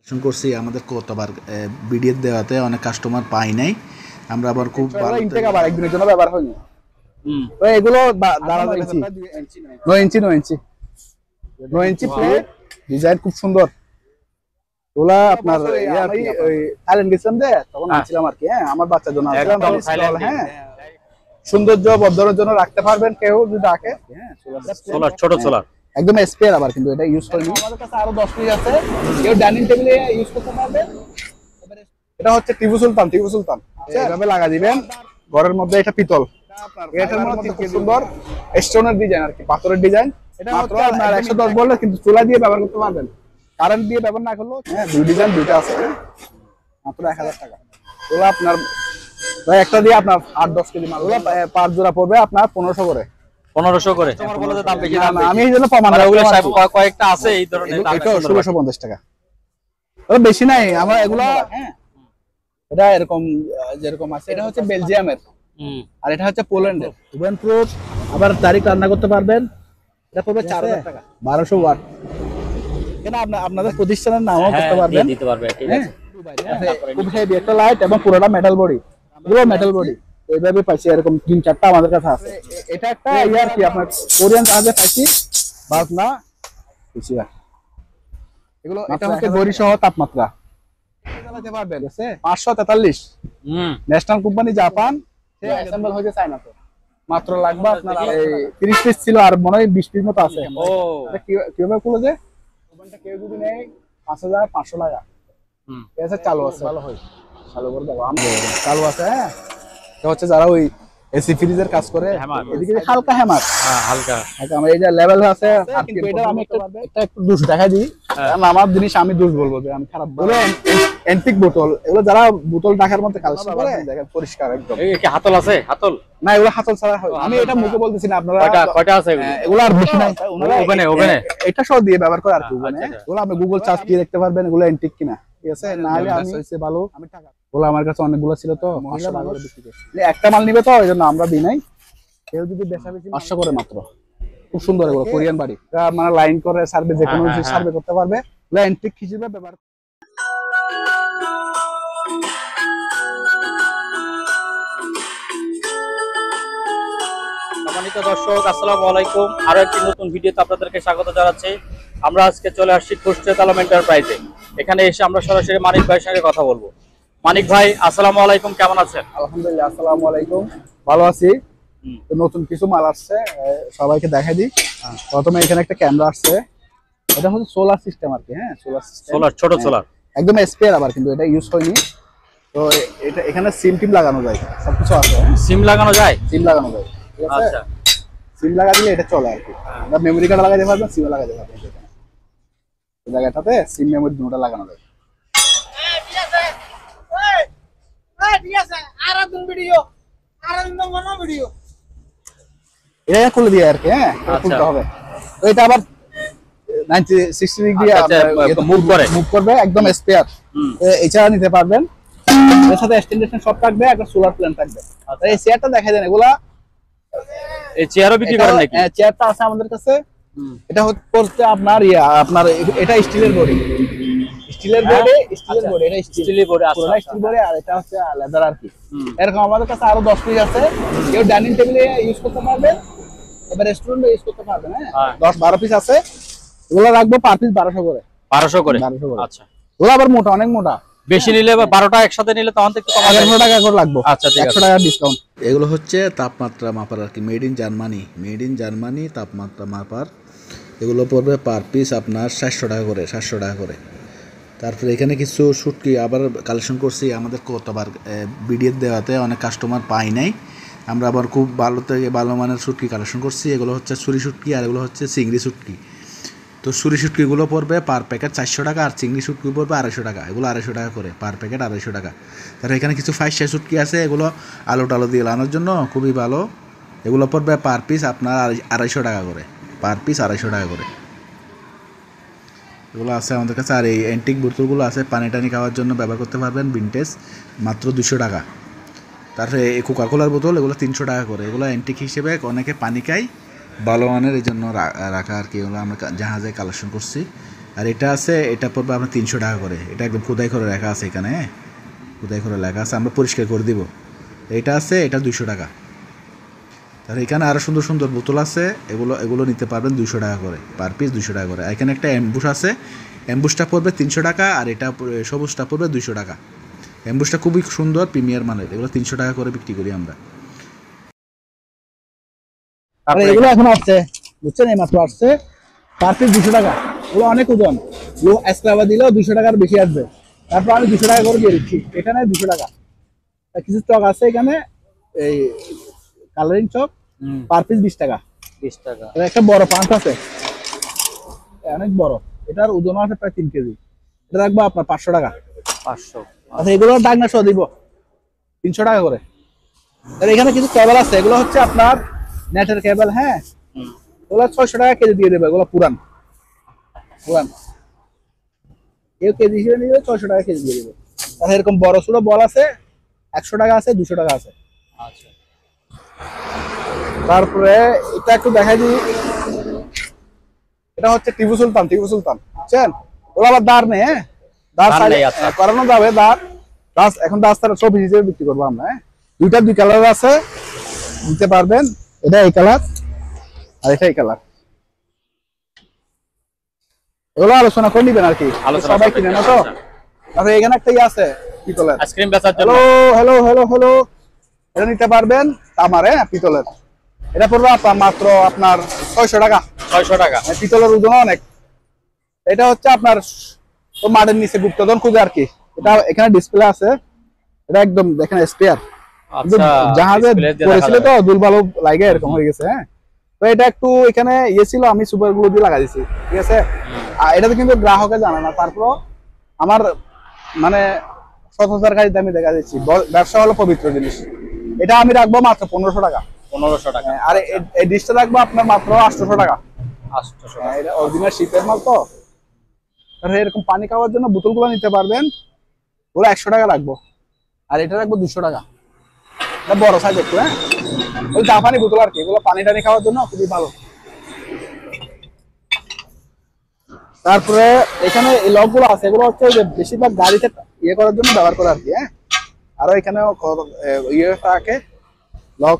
করছি আমাদের কতবার ভিডিও দেওয়াতে অনেক কাস্টমার পাই নাই। আমরা আবার খুব ভালো ইনটেক আবার একদিনের জন্য ব্যবহার হয়নি। তো এগুলো দাঁড়া ইঞ্চি 9 ইঞ্চি প্লেট ডিজাইন খুব সুন্দর। ওলা আপনার থাইল্যান্ড গেছিলাম যে তখন আনছিলাম আর কি। হ্যাঁ, আমার বাচ্চার জন্য আনছিলাম। হ্যাঁ, সৌন্দর্য বর্ধনের জন্য রাখতে পারবেন কেউ যদি রাখে। হ্যাঁ, সোলার ছোট সোলার একদম স্পেয়ার আবার, কিন্তু এটা ইউজ করিনি। আমাদের কাছে আরো 10 পিস আছে, কেউ ডাইনিং টেবিলে ইউজ করতে পারবেন। এটা হচ্ছে টিপু সুলতান এইভাবে লাগা দিবেন ঘরের মধ্যে। এটা পিতল, এটার মধ্যে খুব সুন্দর স্টোনের ডিজাইন আর কি, পাথরের ডিজাইন। এটা মাত্র আপনার 110 বললে, কিন্তু চুলা দিয়ে ব্যবহার করতে পারবেন, কারেন্ট দিয়ে ব্যবহার না করলেও। হ্যাঁ, দুই ডিজাইন দুইটা আছে, মাত্র 1000 টাকা। ওগুলো আপনার একটা দিয়ে আপনার 8-10 কেজি মাল, ওগুলো 5 জোড়া পড়বে আপনার 1500 করে। 1500 করে তোমার বলে দাম বেশি। আমি এই জন্য প্রমাণ ওগুলো কয়েকটা আছে এই ধরনের দাম। এটা 1650 টাকা, ওটা বেশি নাই আমার এগুলো। হ্যাঁ, এটা এরকম যেরকম আছে, এটা হচ্ছে বেলজিয়ামের, আর এটা হচ্ছে পোল্যান্ডের। ওভেন প্রুফ, আবার তারিখ রান্না করতে পারবেন। এটা পড়বে 4000 টাকা, 1200 ওয়াট। কেন আপনাদের প্রতিষ্ঠানের নামও করতে পারবেন, দিতে পারবে। ঠিক আছে, খুব হেভি একটা লাইট এবং পুরোটা মেটাল বডি, পুরো মেটাল বডি। এইভাবে পাইছি এরকম 3-4টা আমাদের কাছে আছে। এটা একটা ইয়ার কি আপনার কোরিয়ান কাজে পাইছি, বাস না বেশি। এগুলো এটা হচ্ছে গড়ি সহ তাপমাত্রা চালাতে পারবেন। 543 ন্যাশনাল কোম্পানি, জাপান, সে অ্যাসেম্বল হয়েছে চায়নাতে। মাত্র লাগবে আপনার 30 পিস ছিল, আর মনে হয় 20 পিস মতো আছে। ও কিভাবে খুলে যে ওভেনটা কেউ যদি নেয় 5500 টাকা। এসে চালু আছে, ভালো হয় চালু করে দেবো চালু আছে। হ্যাঁ, এটা হচ্ছে যারা ওই এসি ফ্রিজের কাজ করে, এদিকে হালকা হ্যামার, হালকা আমার এই যে লেভেল আছে। এটা আমি একটা একটু দোষ দেখা দিই, কারণ আমার জিনিস আমি দোষ বলবো যে আমি খারাপ বলে। এন্টিক বোতল, এগুলো যারা বোতল ঢাকার মধ্যে কালেকশন করে দেখেন পরিষ্কার একদম। এই কি হাতল আছে? হাতল না, এগুলো হাতল ছাড়া হয়। আমি এটা মুখে বলতেছি না, আপনারা কয়টা আছে এগুলো আর বেশি নাই। ওভেনে এটা সহ দিয়ে ব্যবহার করে আর কি। ওভেনে এগুলো আপনি গুগল সার্চ দিয়ে দেখতে পারবেন এগুলো এন্টিক কিনা। ঠিক আছে, না হলে আমি হইছে ভালো। আমি টাকা ওগুলো আমার কাছে অনেকগুলো ছিল, তো 500 টাকা করে বিক্রি করছি। একটা মাল নিবে তো, এই জন্য আমরা দিই নাই। কেউ যদি বেচা বেশি 500 করে মাত্র। খুব সুন্দর এগুলো কোরিয়ান বাড়ি, মানে লাইন করে সার্ভে, যে কোনো কিছু সার্ভে করতে পারবে। এগুলো এন্টিক হিসেবে ব্যবহার। সম্মানিত দর্শক, আসসালামু আলাইকুম। আরো একটি নতুন ভিডিওতে আপনাদেরকে স্বাগত জানাচ্ছি। আমরা আজকে চলে আসছি খুরশেদ আলম এন্টারপ্রাইজে। এখানে এসে আমরা সরাসরি মানিক ভাইয়ের সঙ্গে কথা বলবো। মানিক ভাই, আসসালামু আলাইকুম, কেমন আছেন? আলহামদুলিল্লাহ, আসসালামু আলাইকুম, ভালো আছি। তো নতুন কিছু মাল আসছে, সবাইকে দেখাই দিই। প্রথমে এখানে একটা ক্যামেরা আসছে, এটা হচ্ছে সোলার সিস্টেম আর কি। হ্যাঁ, সোলার সিস্টেম, সোলার ছোট সোলার, একদম স্পেয়ার আবার, কিন্তু এটা ইউজ হয়নি। তো এটা এখানে সিম টিম লাগানো যায়, সবকিছু আছে। সিম লাগানো যায়? সিম লাগানো যায়, ঠিক আছে। আচ্ছা, সিম লাগা দিলে এটা চলে আর কি। আমরা মেমরি কার্ড লাগাইতে পারবেন, সিম লাগাইতে পারবেন। এই জায়গাটাতে সিম মেমরি দুটোটা লাগানো যায়। এটা খুলে দিয়ে আর কি। হ্যাঁ, খুলতে হবে। তো এটা আবার 60 ডিগ্রি মুভ করবে, একদম স্পেয়ার। এছাড়া নিতে পারবেন, এর সাথে এক্সটেনশন সব থাকবে, একটা সোলার প্ল্যান থাকবে। এই চেয়ারটা দেখাই দেন, এগুলা এই চেয়ারও বিক্রি করেন নাকি? হ্যাঁ, চেয়ারটা আছে আমাদের কাছে। এটা হচ্ছে আপনার আপনার এটা স্টিলের বডি, স্টিলের বডি, স্টিলের বডি, এটা স্টিলের বডি, পুরোটা স্টিল বডি, আর এটা হচ্ছে লেদার আর কি। এরকম আমাদের কাছে আরো 10 পিস আছে, কেউ ডাইনিং টেবিলে ইউজ করতে পারবেন, এবার রেস্টুরেন্টে ইউজ করতে পারবেন। হ্যাঁ, 10-12 পিস আছে। এগুলো রাখবো পার পিস 1200 করে। 1200 করে? আচ্ছা, ওগুলো আবার মোটা, অনেক মোটা। বেশি নিলে বা 12টা একসাথে নিলে তখন একটু কম, 1100 টাকা করে লাগবে। আচ্ছা, ঠিক আছে, 100 টাকা ডিসকাউন্ট। এগুলো হচ্ছে তাপমাত্রা মাপার আর কি, মেড ইন জার্মানি তাপমাত্রা মাপার। এগুলো পড়বে পার পিস আপনার 700 টাকা করে, 700 টাকা করে। তারপরে এখানে কিছু শুটকি আবার কালেকশন করছি, আমাদের কতবার ভিডিও দেওয়াতে অনেক কাস্টমার পাই নাই। আমরা আবার খুব ভালো থেকে ভালো মানের শুটকি কালেকশন করছি। এগুলো হচ্ছে ছুরি শুটকি, আর এগুলো হচ্ছে চিংড়ি শুটকি। তো ছুরি শুটকিগুলো পড়বে পার প্যাকেট 400 টাকা, আর চিংড়ি শুটকি পড়বে 250 টাকা। এগুলো 250 টাকা করে পার প্যাকেট, 250 টাকা। তারপরে এখানে কিছু ফাইসা শুটকি আছে, এগুলো আলু টালু দিয়ে লাগানোর জন্য খুবই ভালো। এগুলো পড়বে পার পিস আপনার 250 টাকা করে, পার পিস 250 টাকা করে। এগুলো আছে আমাদের কাছে। আর এই অ্যান্টিক বোতলগুলো আছে, পানি টানি খাওয়ার জন্য ব্যবহার করতে পারবেন, ভিনটেজ, মাত্র 200 টাকা। তারপরে এই কোকাকোলার বোতল, এগুলো 300 টাকা করে। এগুলো অ্যান্টিক হিসেবে অনেকে পানি খায়, ভালো মানের, এই জন্য রাখা আর কি। এগুলো আমরা জাহাজে কালেকশন করছি। আর এটা আছে, এটা পড়বে আপনার 300 টাকা করে। এটা একদম খোদাই করে লেখা আছে এখানে, হ্যাঁ খোদাই করে লেখা আছে, আমরা পরিষ্কার করে দিব। এটা আছে, এটা 200 টাকা। তাহলে এখানে আরও সুন্দর সুন্দর বোতল আছে, এগুলো এগুলো নিতে পারবেন 200 টাকা করে, পার পিস 200 টাকা করে। এখানে একটা অ্যাম্বুশ আছে, অ্যাম্বুশটা পড়বে 300 টাকা, আর এটা সবুজটা পড়বে 200 টাকা। অ্যাম্বুশটা খুবই সুন্দর, প্রিমিয়ার মানের, এগুলো 300 টাকা করে বিক্রি করি আমরা। আর এগুলো এখন আসছে, বুঝছেন, এই মাত্র আসছে, পার পিস 200 টাকা। এগুলো অনেক ওজন, লো এক্সট্রা দিলেও 200 টাকার বেশি আসবে। তারপর আমি 200 টাকা করে দিয়ে দিচ্ছি, এখানে 200 টাকা। আর কিছু স্টক আছে এখানে, এই কালারিং চক, পার পিস 20 টাকা। 20 টাকা। আর একটা বড় পাঁচ আছে, অনেক বড়, এটার ওজন আছে প্রায় 3 কেজি। এটা রাখবো আপনার 500 টাকা। 500। আচ্ছা, এগুলো ডাকনা সহ দিব 300 টাকা করে। আর এখানে কিছু কেবল আছে, এগুলো হচ্ছে আপনার নেটের কেবল, হ্যাঁ ওগুলো 600 টাকা কেজি দিয়ে দেবে। এগুলো পুরান পুরান, কেউ কেজি হিসেবে নিয়ে 600 টাকা কেজি দিয়ে দেবে। আর এরকম বড় ছোট বল আছে, 100 টাকা আছে, 200 টাকা আছে। আচ্ছা, তারপরে এটা একটু দেখাই দিই, এটা হচ্ছে টিপু সুলতান, টিপু সুলতান, বুঝছেন। ওগুলো আবার দাঁড় নেই, হ্যাঁ দাঁড় দাঁড় নেই, আচ্ছা। করানো যাবে দাঁড়। দাঁড় এখন দাঁড় তারা 24 হিসেবে বিক্রি করবো আমরা, হ্যাঁ। দুই কালার আছে, নিতে পারবেন। এটা এই কালার, আর এটা এই কালার। এগুলো আলোচনা করে নিবেন আর কি, আলোচনা সবাই করবেন, কিনে না তো। আচ্ছা। তারপরে এখানে একটা ইয়ে আছে পিতলের, আইসক্রিম বেচার জন্য। হ্যালো হ্যালো হ্যালো হ্যালো, এটা নিতে পারবেন তামার, হ্যাঁ পিতলের। এটা পড়বে আপনার মাত্র আপনার 600 টাকা। 600 টাকা। পিতলের ওজন অনেক। এটা হচ্ছে আপনার তো মাঠের নিচে গুপ্তধন খুঁজে আর কি। এটা এখানে ডিসপ্লে আছে, এটা একদম দেখেন স্পেয়ার। আচ্ছা, জাহাজে display দিয়ে পড়েছিল দেখা তো, যাবে। দুলবালু লাগে এরকম হয়ে গেছে, হ্যাঁ। তো এটা একটু এখানে ইয়ে ছিল, আমি সুপার গ্লু দিয়ে লাগাই দিছি, ঠিক আছে। আর এটাতে কিন্তু গ্রাহকে জানে না, তারপর আমার মানে সততার কাজে আমি দেখা দিচ্ছি। ব্যবসা হলো পবিত্র জিনিস। এটা আমি রাখবো মাত্র 1500 টাকা। 1500 টাকা। আর এই ডিশটা রাখবো আপনার মাত্র 800 টাকা। 800 টাকা। এটা অরিজিনাল শিপের মাল তো। তাহলে এরকম পানি খাওয়ার জন্য বোতলগুলো নিতে পারবেন, ওগুলো 100 টাকা রাখবো। আর এটা রাখবো 200 টাকা। এটা বড় সাইজ একটু, হ্যাঁ ওই জাপানি বোতল আর কি, এগুলো পানি টানি খাওয়ার জন্য খুবই ভালো। তারপরে এখানে এই লক গুলো আছে, এগুলো হচ্ছে যে বেশিরভাগ গাড়িতে ইয়ে করার জন্য ব্যবহার করে আর কি, হ্যাঁ। আরো এখানেও ইয়ে থাকে লক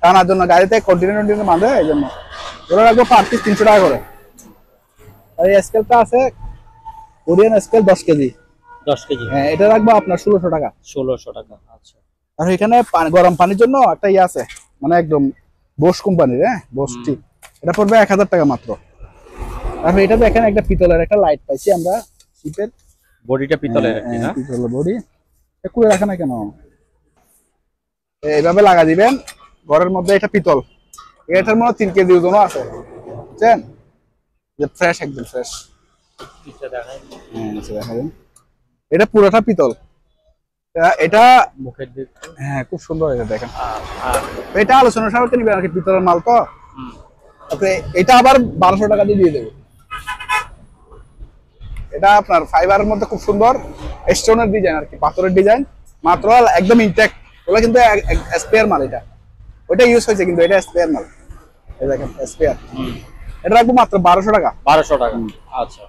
টানার জন্য, গাড়িতে কন্টিনেন্টাল বাঁধে, এই জন্য এগুলো রাখবো পার পিস 300 টাকা করে। আর এই স্কেলটা আছে কোরিয়ান স্কেল 10 কেজি। 10 কেজি। হ্যাঁ, এটা রাখবো আপনার 1600 টাকা। 1600 টাকা, আচ্ছা। আর এখানে গরম পানির জন্য একটা ইয়ে আছে, মানে একদম বোস কোম্পানির, হ্যাঁ বোস ঠিক, এটা পড়বে 1000 টাকা মাত্র। তারপরে এটা দেখেন একটা পিতলের একটা লাইট পাইছি আমরা, শিপের বডিটা পিতলের আর কি, না? পিতলের বডি। কুড়ে রাখে না কেন, এইভাবে লাগা দিবেন ঘরের মধ্যে। এটা পিতল, এটার মধ্যে 3 কেজি ওজনও আছে, বুঝছেন, যে ফ্রেশ, একদম ফ্রেশ। নিচে দেখাই। দেখাবেন, এটা পুরোটা পিতল। এটা মুখের দিক। হ্যাঁ খুব সুন্দর, এটা দেখেন। আর এটা আলোচনা সাপেক্ষে নিবেন আর কি, পিতলের মাল তো। ওকে, এটা আবার 1200 টাকা দিয়ে দেবো। এটা আপনার ফাইবারের মধ্যে খুব সুন্দর স্টোনের ডিজাইন আর কি, পাথরের ডিজাইন, মাত্র একদম ইনটেক্ট। ওগুলো কিন্তু স্পেয়ার মাল, এটা ওইটা ইউজ হয়েছে কিন্তু এটা স্পেয়ার মাল। এই দেখেন স্পেয়ার, এটা রাখবো মাত্র 1200 টাকা। 1200 টাকা, আচ্ছা।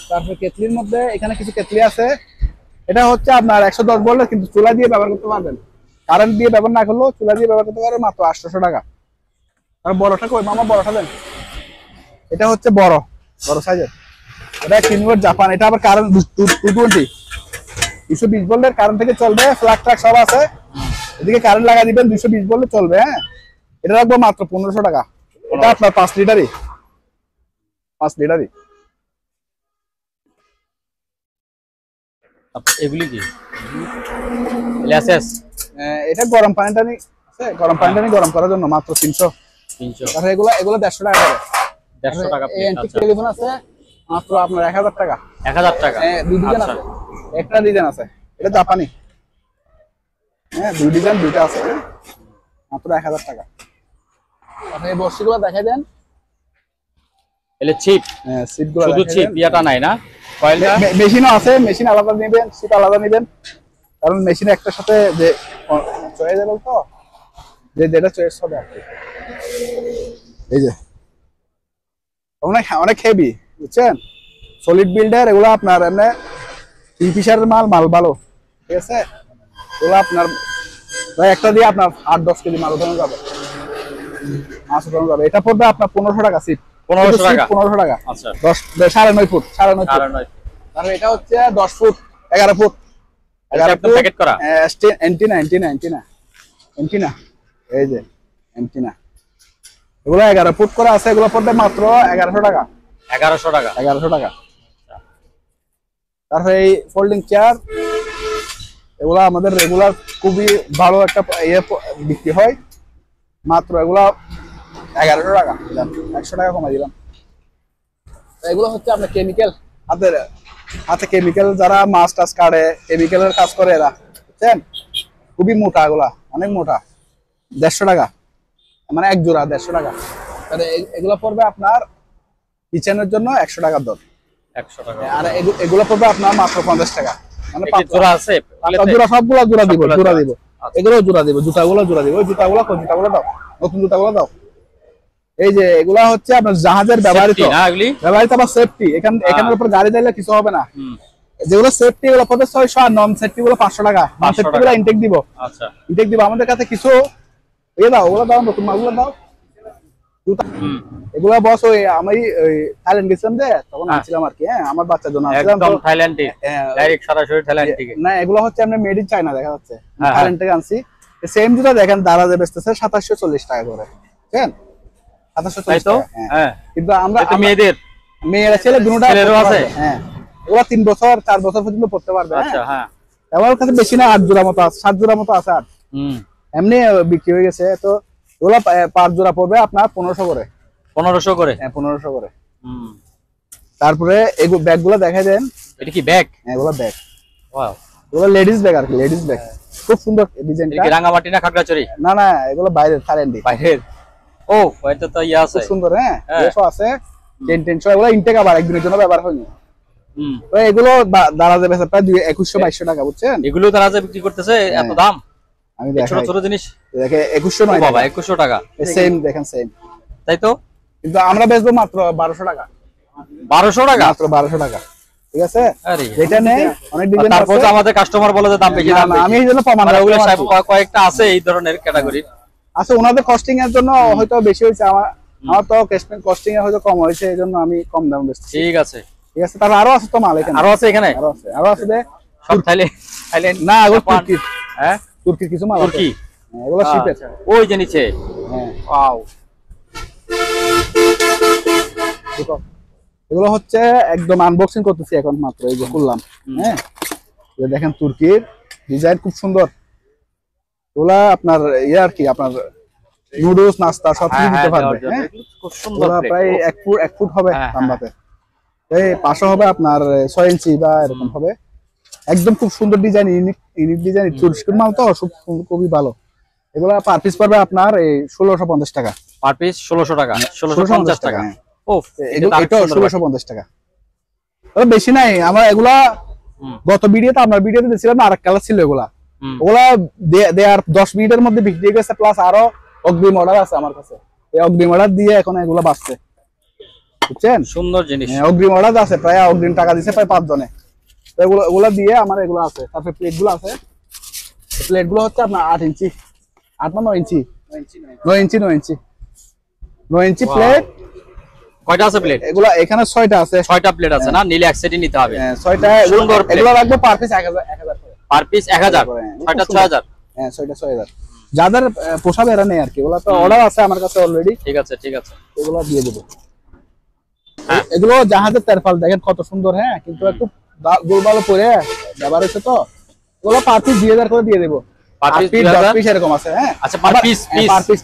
তারপরে কেটলির মধ্যে এখানে কিছু কেটলি আছে, এটা হচ্ছে আপনার 110 ভোল্টের, কিন্তু চুলা দিয়ে ব্যবহার করতে পারবেন, কারেন্ট দিয়ে ব্যবহার না করলেও চুলা দিয়ে ব্যবহার করতে পারবেন, মাত্র 800 টাকা। আর বড়টা কই মামা, বড়টা দেন। এটা হচ্ছে বড় বড় সাইজের, এটা কিনওয়ার জাপান। এটা আবার কারেন্ট 220 220 ভোল্টের কারেন্ট থেকে চলবে, ফ্ল্যাগ ট্রাক সব আছে। এদিকে কারেন্ট লাগা দিবেন, 220 ভোল্টে চলবে, হ্যাঁ। এটা রাখবো মাত্র 1500 টাকা। এটা আপনার 5 লিটারই, 5 লিটারই। এগুলি কি গ্লাসেস? এটা গরম পানি টানি আছে, গরম পানি টানি গরম করার জন্য মাত্র 300। 300। আর এগুলো 150 টাকা করে। 150 টাকা এই প্লেট, অ্যান্টিক আচ্ছা। টেলিফোন আছে মাত্র আপনার 1000 টাকা। 1000 টাকা, দুই ডিজাইন আচ্ছা। আছে, একটা ডিজাইন আছে, এটা জাপানি, হ্যাঁ দুই ডিজাইন দুইটা আছে, মাত্র 1000 টাকা। আপনি এই বর্ষিগুলো দেখাই দেন। এলে চিপ, হ্যাঁ সিটগুলো শুধু চিপ, ইয়াটা নাই না? কয়েলটা মেশিনও আছে, মেশিন আলাদা নেবেন, সিট আলাদা নেবেন, কারণ মেশিন একটার সাথে যে চয়েস যাবে তো, যে যেটা চয়েস হবে আর কি। এই যে অনেক অনেক হেভি, বুঝছেন, সলিড বিল্ডার এগুলো আপনার এমনি কিংফিশারের মাল ভালো, ঠিক আছে। এগুলো আপনার ভাই একটা দিয়ে আপনার 8-10 কেজি মাল উঠানো যাবে, মাছ উঠানো যাবে। এটা পড়বে আপনার 1500 টাকা সিট, 1500 টাকা। 1500 টাকা। আচ্ছা 9.5 ফুট, 9.5 ফুট। 9.5 আর এটা হচ্ছে 10 ফুট, 11 ফুট, এটা একদম প্যাকেট করা। এন্টিনা এই যে এন্টিনা, এগুলো 11 ফুট করা আছে। এগুলো পড়বে মাত্র 1100 টাকা। 1100 টাকা। 1100 টাকা। তারপরে এই ফোল্ডিং চেয়ার, এগুলো আমাদের রেগুলার খুবই ভালো একটা বিক্রি হয়, মাত্র এগুলো 1100 টাকা। 100 টাকা কমাই দিলাম। এগুলো হচ্ছে আপনার কেমিক্যাল, হাতে কেমিক্যাল, যারা মাছ টাছ কাটে কেমিক্যালের কাজ করে এরা, বুঝছেন, খুবই মোটা, এগুলা অনেক মোটা। 150 টাকা, মানে এক জোড়া 150 টাকা। তাহলে এগুলো পড়বে আপনার কিচেনের জন্য 100 টাকার দর। 100 টাকা। আর এগুলো পড়বে আপনার মাত্র 50 টাকা। মানে কি জোড়া আছে? জোড়া, সবগুলা জোড়া দিব, সবগুলা জোড়া দিব। আচ্ছা। এগুলো জোড়া দিব, জুতাগুলো জোড়া দিব। ওই জুতাগুলো দাও, নতুন জুতাগুলো দাও। এই যে এগুলা হচ্ছে আপনার জাহাজের ব্যবহৃত, Safety না এগুলি? ব্যবহৃত আবার সেফটি। এখানের উপর গাড়ি দিলে কিছু হবে না। যেগুলো সেফটি এগুলো পড়বে 600, আর নন সেফটি গুলো 500 টাকা। নন সেফটি গুলো ইনটেক দিব, আচ্ছা ইনটেক দিব। আমাদের কাছে কিছু দাও, ওগুলো দাও, নতুন মালগুলো দাও। জুতা এগুলা বস, ওই আমি ওই থাইল্যান্ড গেছিলাম যে, তখন আনছিলাম আর কি। হ্যাঁ, আমার বাচ্চার জন্য আনছিলাম। একদম থাইল্যান্ডে, ডাইরেক্ট সরাসরি থাইল্যান্ড থেকে। না, এগুলো হচ্ছে আমরা মেড ইন চায়না, দেখা যাচ্ছে থাইল্যান্ড থেকে আনছি। সেম জুতা দেখেন দারাজে বেচতেছে 2740 টাকা করে, বুঝছেন, 2740 তো টাকা। হ্যাঁ, কিন্তু আমরা এটা মেয়েদের, মেয়েরা ছেলে দুটোটা ছেলেরও আছে? হ্যাঁ, ওরা 3 বছর 4 বছর পর্যন্ত পড়তে পারবে। আচ্ছা হ্যাঁ। আমার কাছে বেশি না, 8 জোড়া মতো আছে, 7 জোড়া মতো আছে। আর এমনি বিক্রি হয়ে গেছে। তো ওগুলো 5 জোড়া পড়বে আপনার 1500 করে। 1500 করে? হ্যাঁ, 1500 করে। তারপরে এই ব্যাগগুলো দেখাই দেন। এটা কি ব্যাগ? হ্যাঁ, এগুলো ব্যাগ, ওয়াও, এগুলো লেডিস ব্যাগ আর কি, লেডিস ব্যাগ। খুব সুন্দর ডিজাইনটা। এটা কি রাঙামাটি না খাগড়াছড়ি? না, এগুলো বাইরের, থাইল্যান্ডে। বাইরের? ও এটা তো ইয়া আছে, খুব সুন্দর। হ্যাঁ, এসো আছে, 10 এগুলো ইনটেক, আবার একদিনের জন্য ব্যবহার হয়নি। তো এগুলো দাঁড়াতে বেচে প্রায় 2100-2200 টাকা, বুঝছেন। এগুলো তারা যে বিক্রি করতেছে এত দাম? আমি ছোট ছোট জিনিস দেখে 2100 নয় বাবা, 2100 টাকা। সেম দেখেন, সেম। তাই তো, কিন্তু আমরা বেচবো মাত্র 1200 টাকা। 1200 টাকা? মাত্র 1200 টাকা, ঠিক আছে। আরে এটা নেই, অনেক ডিজাইন আছে। তারপর আমাদের কাস্টমার বলে যে দাম বেশি, দাম বেশি। আমি এই জন্য প্রমাণ মানে ওগুলো রাখতে পারছি। কয়েকটা আছে এই ধরনের ক্যাটাগরি আছে, ওনাদের কস্টিং এর জন্য হয়তো বেশি হয়েছে। আমার তো কস্টিং এ হয়তো কম হয়েছে, এই জন্য আমি কম দাম বেচছি। ঠিক আছে, ঠিক আছে। তারপর আরো আছে তো মাল এখানে, আরো আছে এখানে, আরো আছে যে সব থাইল্যান্ড না, এগুলো জাপান। তুর্কির। হ্যাঁ, তুর্কির কিছু মাল আছে। তুর্কি? হ্যাঁ, এগুলো শিপের। ওই যে নিচে, হ্যাঁ, ওয়াও। এগুলো হচ্ছে একদম আনবক্সিং করতেছি এখন মাত্র, এই যে খুললাম। হ্যাঁ, এই দেখেন তুর্কির ডিজাইন খুব সুন্দর। ওগুলা আপনার ইয়ে আর কি, আপনার নুডলস, নাস্তা সব কিছু দিতে পারবে। হ্যাঁ, খুব সুন্দর ওগুলা plate। প্রায় 1 ফুট হবে লম্বাতে। এই পাশে হবে আপনার 6 ইঞ্চি বা এরকম হবে। একদম খুব সুন্দর ডিজাইন, ইউনিক ডিজাইন। তুরস্কের মাল তো খুবই ভালো। এগুলা পার পিস পড়বে আপনার এই 1650 টাকা। পার পিস 1600 টাকা, 1650 টাকা। ও, এটা 1650 টাকা। বেশি নাই। আমরা এগুলা গত ভিডিওতে, আপনার ভিডিওতে দিয়েছিলাম না, আরেক কালার ছিল এগুলা। ওগুলা দেয়ার 10 মিনিটের মধ্যে বিক্রি হয়ে গেছে, প্লাস আরো অগ্রিম অর্ডার আছে আমার কাছে। এই অগ্রিম অর্ডার দিয়ে এখন এগুলা বাঁচছে, বুঝছেন। সুন্দর জিনিস। অগ্রিম অর্ডার আছে, প্রায় অগ্রিম টাকা দিছে প্রায় 5 জনে। তো এগুলা দিয়ে আমার এগুলো আছে। তারপরে প্লেট গুলো আছে। প্লেট গুলো হচ্ছে আপনার 8 ইঞ্চি, 8 না 9 ইঞ্চি, 9 ইঞ্চি প্লেট। কয়টা আছে প্লেট? এগুলা এখানে 6টা আছে। 6টা প্লেট আছে না? নিলে এক সেটই নিতে হবে। হ্যাঁ, 6টা। এগুলো রাখবো পার পিস 1000 করে। পার পিস 1000, 6টা 6000। হ্যাঁ, 6টা 6000। যাদের পোষাবে এরা নেই আর কি। ওগুলা তো অর্ডার আছে আমার কাছে অলরেডি। ঠিক আছে, ঠিক আছে, এগুলো দিয়ে দেবো। এগুলো জাহাজের তেরপাল দেখেন কত সুন্দর। হ্যাঁ, কিন্তু একটু গোলবালো পরে ব্যবহার হচ্ছে তো। এগুলো পার পিস 2000 করে দিয়ে দেবো। পার পিস 10 পিস এরকম আছে। হ্যাঁ, আচ্ছা, পার পিস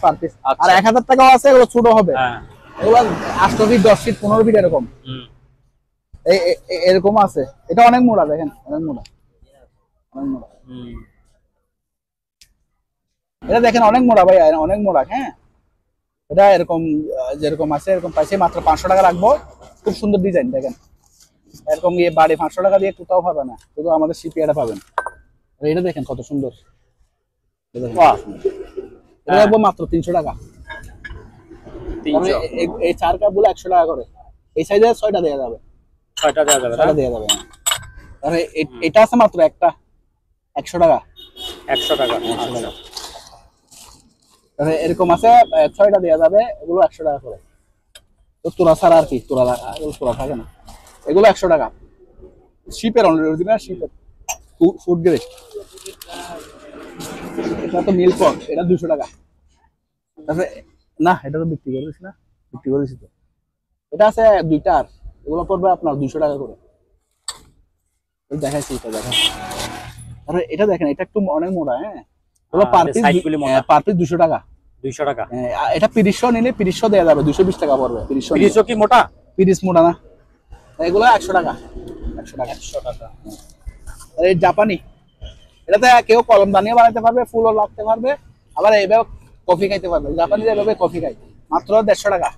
পার পিস। আর 1000 টাকাও আছে, এগুলো ছোট হবে। হ্যাঁ, এগুলো 8 ফিট, 10 ফিট, 15 ফিট এরকম। এরকম আছে। এটা অনেক মোটা, দেখেন অনেক মোটা, অনেক মোটা। এটা দেখেন অনেক মোটা ভাই, অনেক মোটা। হ্যাঁ, এটা এরকম যেরকম আছে এরকম পাইছে, মাত্র 500 টাকা রাখবো। খুব সুন্দর ডিজাইন দেখেন। এরকম গিয়ে বাড়ি 500 টাকা দিয়ে কোথাও পাবে না, শুধু আমাদের শিপিয়ারে পাবেন। এটা দেখেন কত সুন্দর। এটা রাখবো মাত্র 300 টাকা। এই 4 কাপ গুলো 100 টাকা করে। এই সাইজে 6টা দেওয়া যাবে। 6টা দেওয়া যাবে না? 6টা দেওয়া যাবে। আরে এটা আছে মাত্র একটা 100 টাকা। 100 টাকা। আচ্ছা। আরে এরকম আছে 6টা দেওয়া যাবে, এগুলো 100 টাকা করে। তো তোরা ছাড়া আর কি, তোরা থাকে না, এগুলো 100 টাকা। শিপের অরিজিনাল শিপের ফুড গ্রেড। এটা তো মিল্ক পট, এটা 200 টাকা। তারপরে না, এটা তো বিক্রি করিস না, বিক্রি করিস তো। এটা আছে 2টা, আর এগুলো পড়বে আপনার 200 টাকা করে। দেখাইছি, এটা দেখা। তারপরে এটা দেখেন, এটা একটু অনেক মোটা, হ্যাঁ, এগুলো পার পিস 200 টাকা। 200 টাকা। এটা 30 নিলে 30 দেওয়া যাবে, 220 টাকা পড়বে। 30 কি মোটা? 30 মোটা না, এগুলো 100 টাকা। 100 টাকা। 100 টাকা। আর এই জাপানি, এটাতে কেউ কলম দানিও বানাইতে পারবে, ফুলও লাগতে পারবে, আবার এইভাবে কফি খাইতে পারবে। জাপানি যেভাবে কফি খাই, মাত্র 150 টাকা।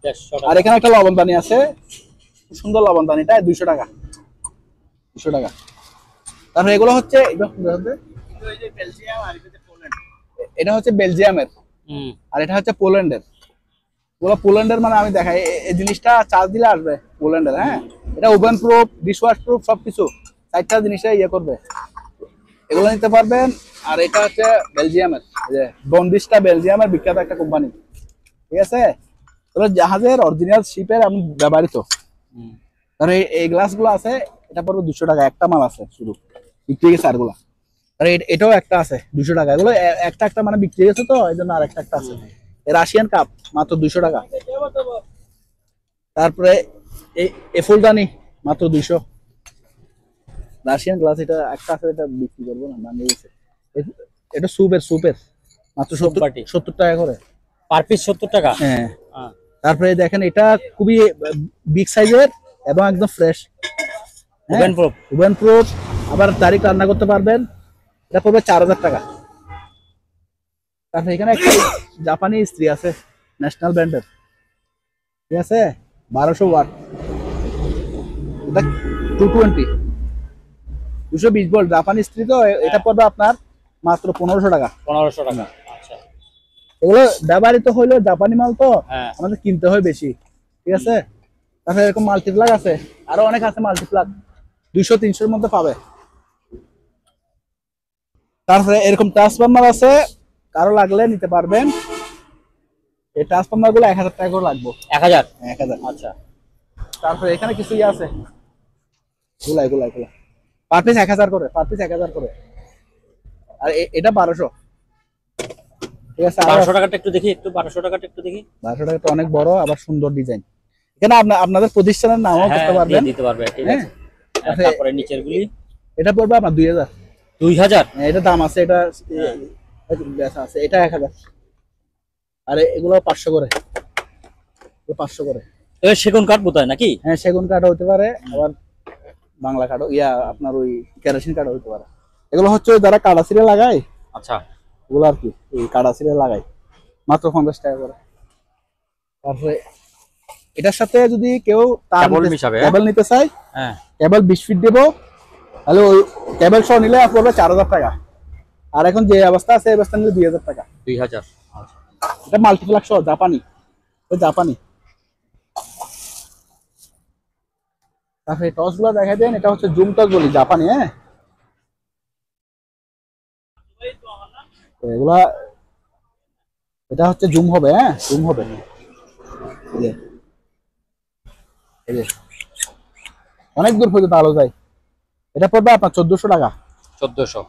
150 টাকা। আর এখানে একটা লবণদানি আছে, সুন্দর লবণদানিটা 200 টাকা। 200 টাকা। তারপরে এগুলো হচ্ছে এটা হচ্ছে বেলজিয়ামের, আর এটা হচ্ছে পোল্যান্ডের। এগুলো পোল্যান্ডের, মানে আমি দেখাই, এই জিনিসটা চার্জ দিলে আসবে পোল্যান্ডের। হ্যাঁ, এটা ওভেন প্রুফ, ডিশওয়াশ প্রুফ, সবকিছু 4টা জিনিসটা ইয়ে করবে, এগুলো নিতে পারবেন। আর এটা হচ্ছে বেলজিয়ামের, যে বন্দিশটা বেলজিয়ামের বিখ্যাত একটা কোম্পানি, ঠিক আছে। এগুলো জাহাজের অরিজিনাল শিপের আমি ব্যবহৃত। কারণ এই গ্লাসগুলো আছে, এটা পড়বে 200 টাকা। একটা মাল আছে শুধু, বিক্রি গেছে আরগুলো। আর এটাও একটা আছে 200 টাকা। এগুলো একটা মানে বিক্রি গেছে, তো এই জন্য আর একটা আছে। রাশিয়ান কাপ মাত্র 200 টাকা। তারপরে এই ফুলদানি মাত্র 200। রাশিয়ান গ্লাস এটা একটা আছে, এটা বিক্রি করবো না, ভাঙে গেছে। এটা সুপের মাত্র 70 টাকা করে পার পিস। 70 টাকা। হ্যাঁ। তারপরে দেখেন, এটা খুবই বিগ সাইজের এবং একদম ফ্রেশ, ওভেন প্রুফ, আবার তারিখ রান্না করতে পারবেন। এটা পড়বে 4000 টাকা। তারপরে এখানে একটা জাপানি ইস্ত্রি আছে, ন্যাশনাল ব্র্যান্ডের, ঠিক আছে, 1200 ওয়াট। এটা 220 ভোল্ট জাপানি ইস্ত্রি। তো এটা পড়বে আপনার মাত্র 1500 টাকা। 1500 টাকা। আচ্ছা। এগুলো ব্যবহৃত হইলো জাপানি মাল, তো আমাদের কিনতে হয় বেশি, ঠিক আছে। তারপরে এরকম মাল্টিপ্লাগ আছে, আরো অনেক আছে মাল্টিপ্লাগ, 200-300 মধ্যে পাবে। তারপরে এরকম ট্রান্সফরমার আছে, কারো লাগলে নিতে পারবেন। এই ট্রান্সফরমার গুলো 1000 টাকা করে লাগবে। 1000? 1000। আচ্ছা। তারপরে এখানে কিছু ইয়ে আছে, এগুলা পার পিস 1000 করে, পার পিস 1000 করে। আর এটা 1200, ঠিক আছে। 1200 টাকাটা একটু দেখি, 1200 টাকাটা একটু দেখি। 1200 টাকা তো অনেক বড়, আবার সুন্দর ডিজাইন। এখানে আপনাদের প্রতিষ্ঠানের নামও করতে পারবেন, দিতে পারবে, ঠিক আছে। তারপরে নিচের গুলি, এটা পড়বে আপনার 2000। 2000? এটা দাম আছে, এটা আছে, এটা 1000। আর এগুলো 500 করে, 500 করে। সেগুন কাঠ বোধহয় নাকি? হ্যাঁ, সেগুন কাঠ হতে পারে, আবার বাংলা কাঠও, আপনার ওই কেরোসিন কাঠ হতে পারে। এগুলো হচ্ছে যারা কাটা সিরে লাগায়, আচ্ছা, ওগুলো আর কি, এই কাটা সিরে লাগায়, মাত্র 50 টাকা করে। তারপরে এটার সাথে যদি কেউ কেবল নিতে চায়, কেবল 20 ফিট দেবো, তাহলে ওই কেবল সহ নিলে পড়বে 4000 টাকা। আর এখন যে অবস্থা আছে, এই অবস্থা নিলে 2000 টাকা। 2000। এটা মাল্টিপ্লাক্স সহ, জাপানি। তারপরে টস গুলো দেখাই দেন, এটা হচ্ছে জুম টস বলি, জাপানি। হ্যাঁ, এগুলা, এটা হচ্ছে জুম হবে। হ্যাঁ, জুম হবে। অনেক দূর পর্যন্ত আলো যায়। এটা পড়বে আপনার 1400 টাকা। 1400।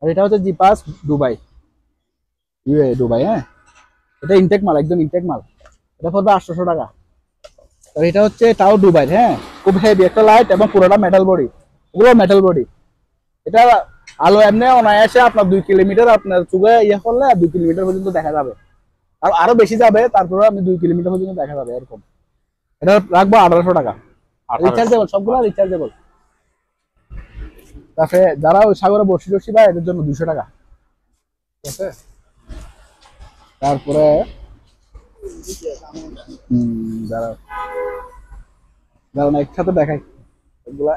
আর এটা হচ্ছে জিপাস দুবাই, দুবাই। হ্যাঁ, এটা ইনটেক মাল, একদম ইনটেক মাল। এটা পড়বে 800 টাকা। আর এটা হচ্ছে তাও দুবাই। হ্যাঁ, খুব হেভি একটা লাইট এবং পুরোটা মেটাল বডি, ওগুলো মেটাল বডি। এটা আলো এমনি অনায়াসে আপনার 2 কিলোমিটার আপনার চুগে ইয়ে করলে 2 কিলোমিটার পর্যন্ত দেখা যাবে, আর আরো বেশি যাবে, তারপরে আপনি 2 কিলোমিটার পর্যন্ত দেখা যাবে এরকম। এটা রাখবো 1800 টাকা। রিচার্জেবল, সবগুলো রিচার্জেবল। তারপরে যারা ওই সাগরে বসি বা এদের জন্য 200 টাকা, ঠিক আছে। তারপরে দাঁড়ান একসাথে দেখাই এগুলা।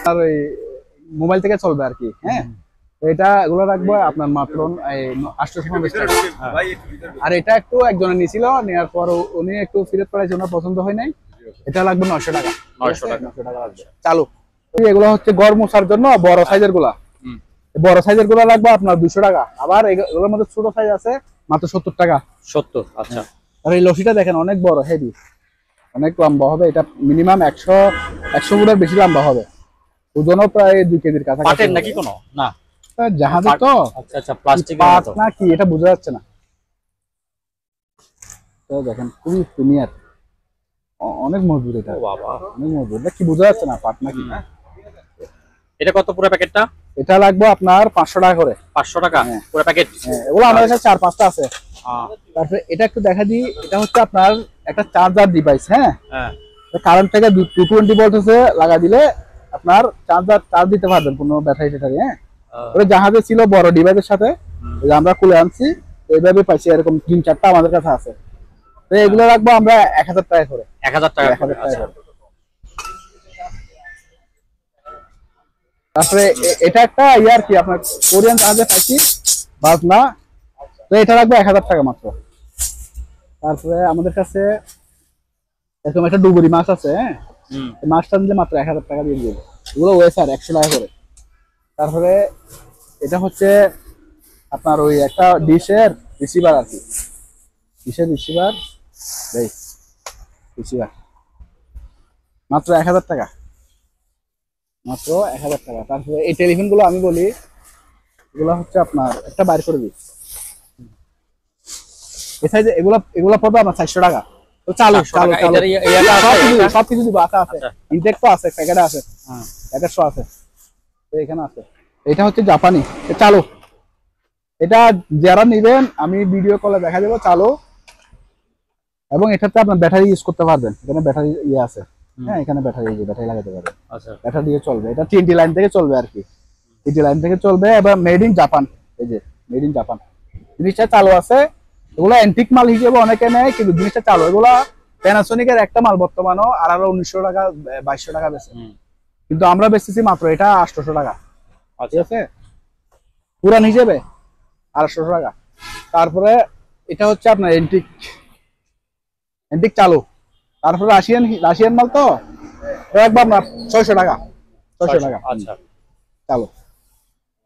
আর ওই মোবাইল থেকে চলবে আর কি। হ্যাঁ, এটা এগুলো রাখবো আপনার মাত্র 850 টাকা। আর এটা একটু একজনের নিছিল, নেওয়ার পর উনি একটু ফিরত করার জন্য পছন্দ হয় নাই, এটা লাগবে 900 টাকা। 900 টাকা। 900 টাকা লাগবে। চালু। এগুলো হচ্ছে গড় মোছার জন্য বড় সাইজের গুলা, বড় সাইজের গুলা লাগবে আপনার 200 টাকা। আবার এগুলোর মধ্যে ছোট সাইজ আছে মাত্র 70 টাকা। 70, আচ্ছা। আর এই লসিটা দেখেন অনেক বড়, হেভি, অনেক লম্বা হবে। এটা মিনিমাম 100 ফুটের বেশি লম্বা হবে, ওজনও প্রায় 2 কেজির কাছাকাছি। পাটের নাকি কোনো না? জাহাজে তো আচ্ছা আচ্ছা, প্লাস্টিকের পাট মতো। না কি এটা বোঝা যাচ্ছে না। তো দেখেন খুবই প্রিমিয়ার, অনেক মজবুত। এটা ও বাবা, অনেক মজবুত। এটা কি বোঝা যাচ্ছে না পাট নাকি? এটা কত পুরো প্যাকেটটা? এটা লাগবে আপনার 500 টাকা করে। 500 টাকা হ্যাঁ। পুরো প্যাকেট? এগুলো আমাদের কাছে 4-5টা আছে। হ্যাঁ তারপরে এটা একটু দেখা দিই, এটা হচ্ছে আপনার একটা চার্জার ডিভাইস। হ্যাঁ, হ্যাঁ। কারেন্ট থেকে 220 ভোল্ট হচ্ছে লাগা দিলে আপনার চার্জ দিতে পারবেন কোনো ব্যাটারি ট্যাটারি। হ্যাঁ, ওটা জাহাজে ছিল বড় ডিভাইসের সাথে, এই যে আমরা খুলে আনছি এইভাবে পাইছি, এরকম 3-4টা আমাদের কাছে আছে। তো এগুলো রাখবো আমরা 1000 টাকা করে। 1000 টাকা। 1000 টাকা করে। তারপরে এটা একটা ইয়ার কি আপনার কোরিয়ান জাহাজে পাইছি বাজনা, তো এটা রাখবো 1000 টাকা মাত্র। তারপরে আমাদের কাছে এরকম একটা ডুবুরি মাছ আছে। হ্যাঁ, এই মাছটা দিলে মাত্র 1000 টাকা দিয়ে দিবে। এগুলো ওয়েসার 100 টাকা করে। তারপরে এটা হচ্ছে আপনার ওই একটা ডিশের রিসিভার আর কি, ডিশের রিসিভার, এই রিসিভার মাত্র 1000 টাকা, মাত্র 1000 টাকা। তারপরে এই টেলিফোন গুলো আমি বলি, এগুলো হচ্ছে আপনার একটা বাইর করে দিই, এই সাইজে এগুলো পড়বে আপনার 400 টাকা। তো চালু চালু চালু সবকিছু দিব, আছে ইনটেক তো আছে, প্যাকেটে আছে, প্যাকেট শো আছে, তো এখানে আছে। এটা হচ্ছে জাপানি, চালু। এটা যারা নিবেন আমি ভিডিও কলে দেখা দেবো চালু, এবং এটাতে আপনার ব্যাটারি ইউজ করতে পারবেন। এখানে ব্যাটারি ইয়ে আছে। হ্যাঁ, এখানে ব্যাটারি লাগাতে পারবেন। আচ্ছা, ব্যাটারি দিয়ে চলবে। এটা TNT লাইন থেকে চলবে আর কি, TNT লাইন থেকে চলবে। এবার মেড ইন জাপান, এই যে মেড ইন জাপান জিনিসটা চালু আছে। এগুলো অ্যান্টিক মাল হিসেবে অনেকে নেয়, কিন্তু জিনিসটা চালু। এগুলো প্যানাসোনিকের একটা মাল বর্তমানও 1900 টাকা 2200 টাকা বেচে, কিন্তু আমরা বেচতেছি মাত্র এটা 800 টাকা। ঠিক আছে, পুরান হিসেবে 800 টাকা। তারপরে এটা হচ্ছে আপনার এন্টিক চালু। তারপরে রাশিয়ান মাল তো একবার আপনার 600 টাকা, 600 টাকা। আচ্ছা, চালু।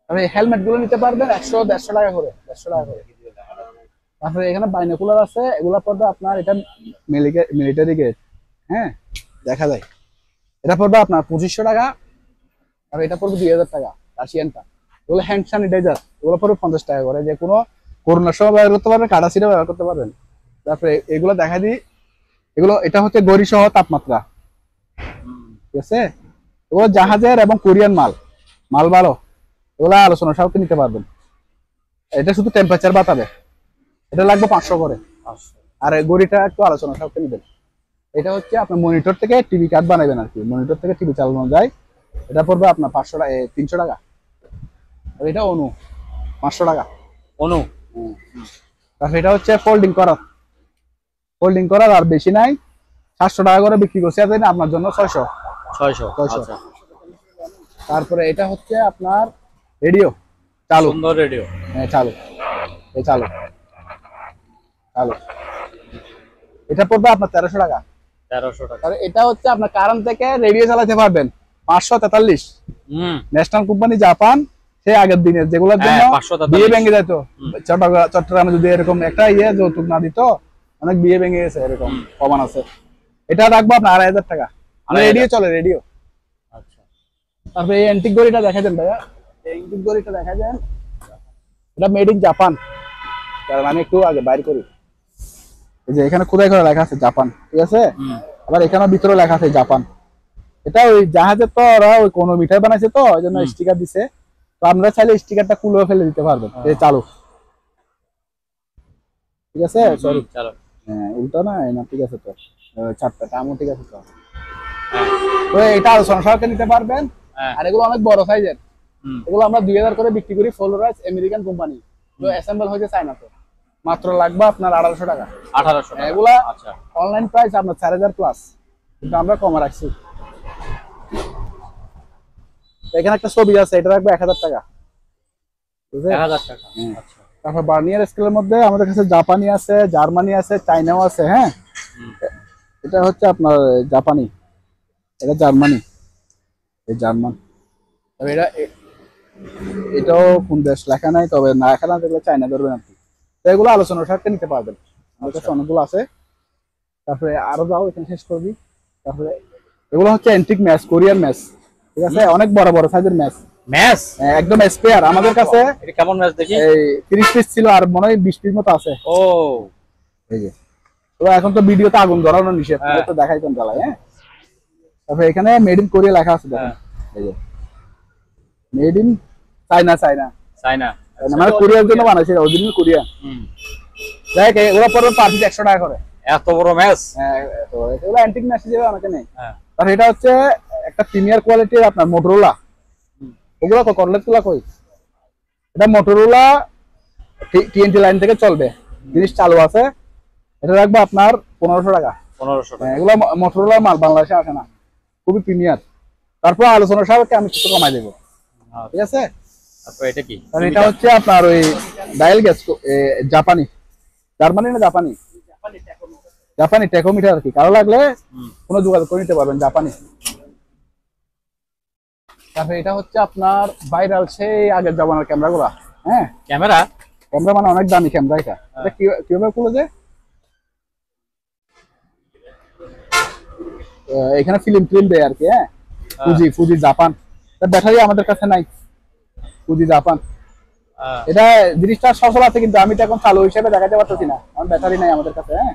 তারপরে হেলমেট গুলো নিতে পারবেন 100-150 টাকা করে, 150 টাকা করে। তারপরে এখানে বাইনোকুলার আছে, এগুলা পড়বে আপনার, এটা মিলিটারি গ্রেড। হ্যাঁ, দেখা যায়। এটা পড়বে আপনার 2500 টাকা, আর এটা পড়বে 2000 টাকা রাশিয়ানটা। এগুলো হ্যান্ড স্যানিটাইজার, এগুলো পড়বে 50 টাকা করে। যে কোনো করোনার সময় ব্যবহার করতে পারবেন, কাটা সিটা ব্যবহার করতে পারবেন। তারপরে এগুলো দেখা দিই, এটা হচ্ছে গড়ি সহ তাপমাত্রা। ঠিক আছে, এগুলো জাহাজের এবং কোরিয়ান মাল ভালো, এগুলো আলোচনা সাপেক্ষে নিতে পারবেন। এটা শুধু টেম্পারেচার বাতাবে, এটা লাগবে 500 করে। আর গড়িটা একটু আলোচনা সাপেক্ষে নিবেন। এটা হচ্ছে আপনার মনিটর থেকে টিভি কার্ড বানাবেন আর কি, মনিটর থেকে টিভি চালানো যায়। এটা পড়বে আপনার 500 টাকা, 300 টাকা। আর এটা অনু 500 টাকা অনু। তারপর এটা হচ্ছে ফোল্ডিং করার, আর বেশি নাই, 700 টাকা করে বিক্রি করছে। আর আপনার জন্য 600। আচ্ছা। তারপরে এটা হচ্ছে আপনার রেডিও চালু, সুন্দর রেডিও। হ্যাঁ চালু, এই চালু। এটা পড়বে আপনার 1300 টাকা। 1300 টাকা। আর এটা হচ্ছে আপনার কারেন্ট থেকে রেডিও চালাতে পারবেন 543। ন্যাশনাল কোম্পানি জাপান, সেই আগের দিনের যেগুলোর জন্য বিয়ে ভেঙে যেত। চট্টগ্রামে যদি এরকম একটা যৌতুক না দিত, অনেক বিয়ে ভেঙে গেছে, এরকম প্রমাণ আছে। এটা রাখবো আপনার 2500 টাকা। রেডিও চলে, রেডিও। আচ্ছা, তারপরে এই অ্যান্টিক ঘড়িটা দেখা দেন ভাইয়া, এই অ্যান্টিক ঘড়িটা দেখা দেন, এটা মেড ইন জাপান। কারণ আমি একটু আগে বাইর করি, এই যে এখানে খোদাই করে লেখা আছে জাপান। ঠিক আছে, আবার এখানে ভিতরে লেখা আছে জাপান। এটা ওই জাহাজের তো ওরা ওই কোনো মিঠাই বানাইছে তো, ওই জন্য স্টিকার দিছে। তো আমরা চাইলে স্টিকারটা খুলে ফেলে দিতে পারবেন। এই চালু। ঠিক আছে, সরি, হ্যাঁ উল্টা না, ঠিক আছে। তো 4টা টামও ঠিক আছে। তো এটা আলোচনা সাপেক্ষে নিতে পারবেন। আর এগুলো অনেক বড় সাইজের, এগুলো আমরা 2000 করে বিক্রি করি। ফ্লোরাইস আমেরিকান কোম্পানি, তো অ্যাসেম্বল হয়েছে চায়নাতে। মাত্র লাগবে আপনার 1800 টাকা। 1800 টাকা। এগুলা আচ্ছা, অনলাইন প্রাইস আপনার 4000 প্লাস, কিন্তু আমরা কমে রাখছি। এখানে একটা ছবি আছে, এটা রাখবে 1000 টাকা। বুঝলেন? 1000 টাকা। হ্যাঁ। আচ্ছা। তারপর বার্নিয়ার স্কেলের মধ্যে আমাদের কাছে জাপানি আছে, জার্মানি আছে, চাইনাও আছে। হ্যাঁ, হুম। এটা হচ্ছে আপনার জাপানি, এটা জার্মানি, এই জার্মান। তবে এটাও কোন দেশ লেখা নাই, তবে না লেখা না দেখলে চাইনা ধরবেন আপনি। তো এগুলো আলোচনার সাথে নিতে পারবেন, আমার কাছে অনেকগুলো আছে। তারপরে আরো যাও, এখানে শেষ করবি। তারপরে এগুলো হচ্ছে অ্যান্টিক ম্যাচ, কোরিয়ান ম্যাচ, ঠিক আছে, অনেক বড় বড় সাইজের ম্যাচ, ম্যাচ একদম স্পেয়ার। আমাদের কাছে এটা কেমন ম্যাচ দেখি? এই 30 পিস ছিল, আর মনে হয় 20 পিস মতো আছে। ও এই যে তো এখন তো ভিডিওতে আগুন ধরানো নিষেধ, হ্যাঁ। তো দেখাইতাম জ্বালাই। হ্যাঁ, তারপরে এখানে মেড ইন কোরিয়া লেখা আছে দেখেন। হ্যাঁ। এই যে মেড ইন চায়না, চায়না চাইনা। মানে কোরিয়ার জন্য বানাইছে, অরিজিনাল কোরিয়ান। হুম। দেখ এগুলো পড়বে পার পিস 100 টাকা করে। এত বড় ম্যাচ। হ্যাঁ, তো এগুলো অ্যান্টিক ম্যাচ হিসেবে আমাকে নেই। হ্যাঁ। আর এটা হচ্ছে একটা প্রিমিয়ার কোয়ালিটির আপনার মোটরোলা। ওগুলো তো করলেট গুলা কই, এটা মোটরোলা টিএনটি লাইন থেকে চলবে, জিনিস চালু আছে। এটা রাখবো আপনার 1500 টাকা। 1500 টাকা। এগুলো মোটরোলার মাল, বাংলাদেশে আসে না, খুবই প্রিমিয়ার। তারপর আলোচনা সাপেক্ষে আমি কিছু কমাই দেবো, ঠিক আছে। তারপর এটা কি? আর এটা হচ্ছে আপনার ওই ডায়াল গ্যাস, জাপানি, জার্মানি না জাপানি, জাপানি টেকোমিটার আর কি। কারো লাগলে কোনো যোগাযোগ করে নিতে পারবেন, জাপানি। তারপরে এটা হচ্ছে আপনার ভাইরাল সেই আগের জামানার ক্যামেরা গুলা। হ্যাঁ, ক্যামেরা। ক্যামেরা মানে অনেক দামি ক্যামেরা। এটা কিভাবে খুলে যায়, এখানে ফিল্ম দেয় আর কি। হ্যাঁ, ফুজি জাপান। ব্যাটারি আমাদের কাছে নাই, ফুজি জাপান। এটা জিনিসটা সচল আছে, কিন্তু আমি তো এখন চালু হিসেবে দেখাতে পারতেছি না, কারণ ব্যাটারি নাই আমাদের কাছে। হ্যাঁ,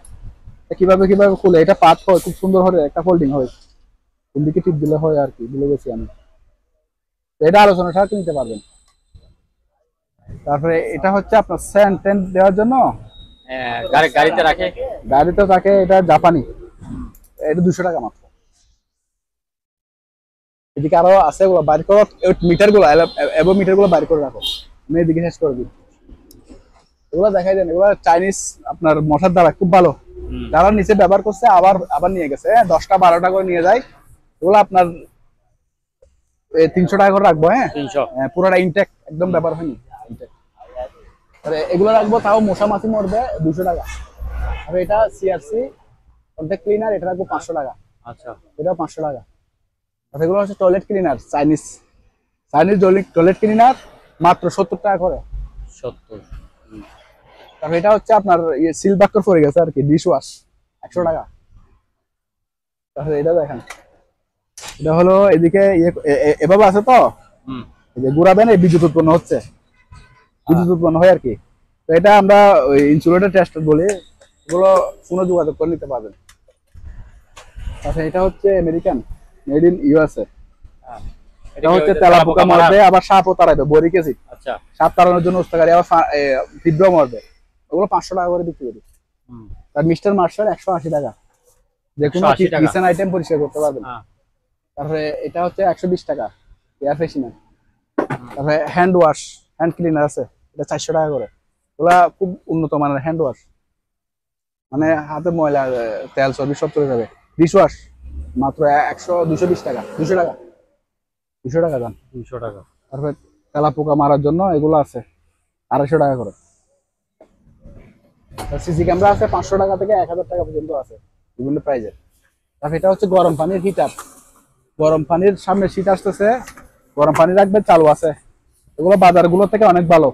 কিভাবে খুলে, এটা পাত হয় খুব সুন্দর হয়, একটা ফোল্ডিং হয়, কোন দিকে টিপ দিলে হয় আর কি, ভুলে গেছি আমি। এটা আলোচনা সাথে নিতে পারবেন। তারপরে এটা হচ্ছে আপনার স্যান্ড টেন্ট দেওয়ার জন্য, গাড়িতে রাখে। গাড়িতে থাকে। এটা জাপানি, এটা 200 টাকা মাত্র। এদিকে আরো আছে, ওগুলো বাইর করো, মিটার গুলো এবং মিটার গুলো বাইর করে রাখো, আমি এদিকে শেষ করে দিই। এগুলো দেখাই দেন, এগুলো চাইনিজ আপনার মশার দ্বারা খুব ভালো। যারা নিচে ব্যবহার করছে আবার নিয়ে গেছে, 10টা 12টা করে নিয়ে যায়। এগুলো আপনার 300 টাকা করে রাখবো। হ্যাঁ, 300। পুরোটা ইনটেক, একদম ব্যবহার হয়নি। এগুলো রাখবো, তাও মশা মাছি মরবে, 200 টাকা। আর এটা সিআরসি কন্ট্যাক্ট ক্লিনার, এটা রাখবো 500 টাকা। আচ্ছা। এটাও 500 টাকা। আর এগুলো হচ্ছে toilet cleaner, Chinese toilet cleaner, মাত্র 70 টাকা করে। 70। তারপর এটা হচ্ছে আপনার সিল বাক্কর পড়ে গেছে আর কি, ডিশ ওয়াশ, 100 টাকা। তাহলে এটা দেখেন, এটা হলো এদিকে এভাবে আছে তো, এই যে ঘুরাবেন, এই বিদ্যুৎ উৎপন্ন হচ্ছে, বিদ্যুৎ উৎপন্ন হয় আর কি। তো এটা আমরা ওই ইনসুলেটর টেস্ট বলি, এগুলো কোনো যোগাযোগ করে নিতে পারবেন। আচ্ছা, এটা হচ্ছে আমেরিকান, মেড ইন ইউএসএ। এটা হচ্ছে তেলাপোকা মারবে, আবার সাপও তাড়াবে, বড়ি কেজি। আচ্ছা। সাপ তাড়ানোর জন্য উস্তাকারি, আবার তীব্র মারবে। ওগুলো 500 টাকা করে বিক্রি করি। আর মিস্টার মার্শাল 180 টাকা, যে কোনো কিচেন আইটেম পরিষ্কার করতে পারবেন। তারপরে এটা হচ্ছে 120 টাকা, এয়ার ফ্রেশনার। তারপরে হ্যান্ড ওয়াশ, হ্যান্ড ক্লিনার আছে, এটা 400 টাকা করে। ওগুলা খুব উন্নত মানের হ্যান্ড ওয়াশ, মানে হাতে ময়লা তেল চর্বি সব চলে যাবে। ডিশ ওয়াশ মাত্র 220 টাকা, 200 টাকা, 200 টাকা দাম। 200 টাকা। তারপরে তেলাপোকা মারার জন্য এগুলো আছে 250 টাকা করে। সিসি ক্যামেরা আছে 500 টাকা থেকে 1000 টাকা পর্যন্ত আছে, বিভিন্ন প্রাইজের। তারপর এটা হচ্ছে গরম পানির হিটার, গরম পানির সামনে শীত আসতেছে, গরম পানি রাখবে, চালু আছে। এগুলো বাজারগুলো থেকে অনেক ভালো,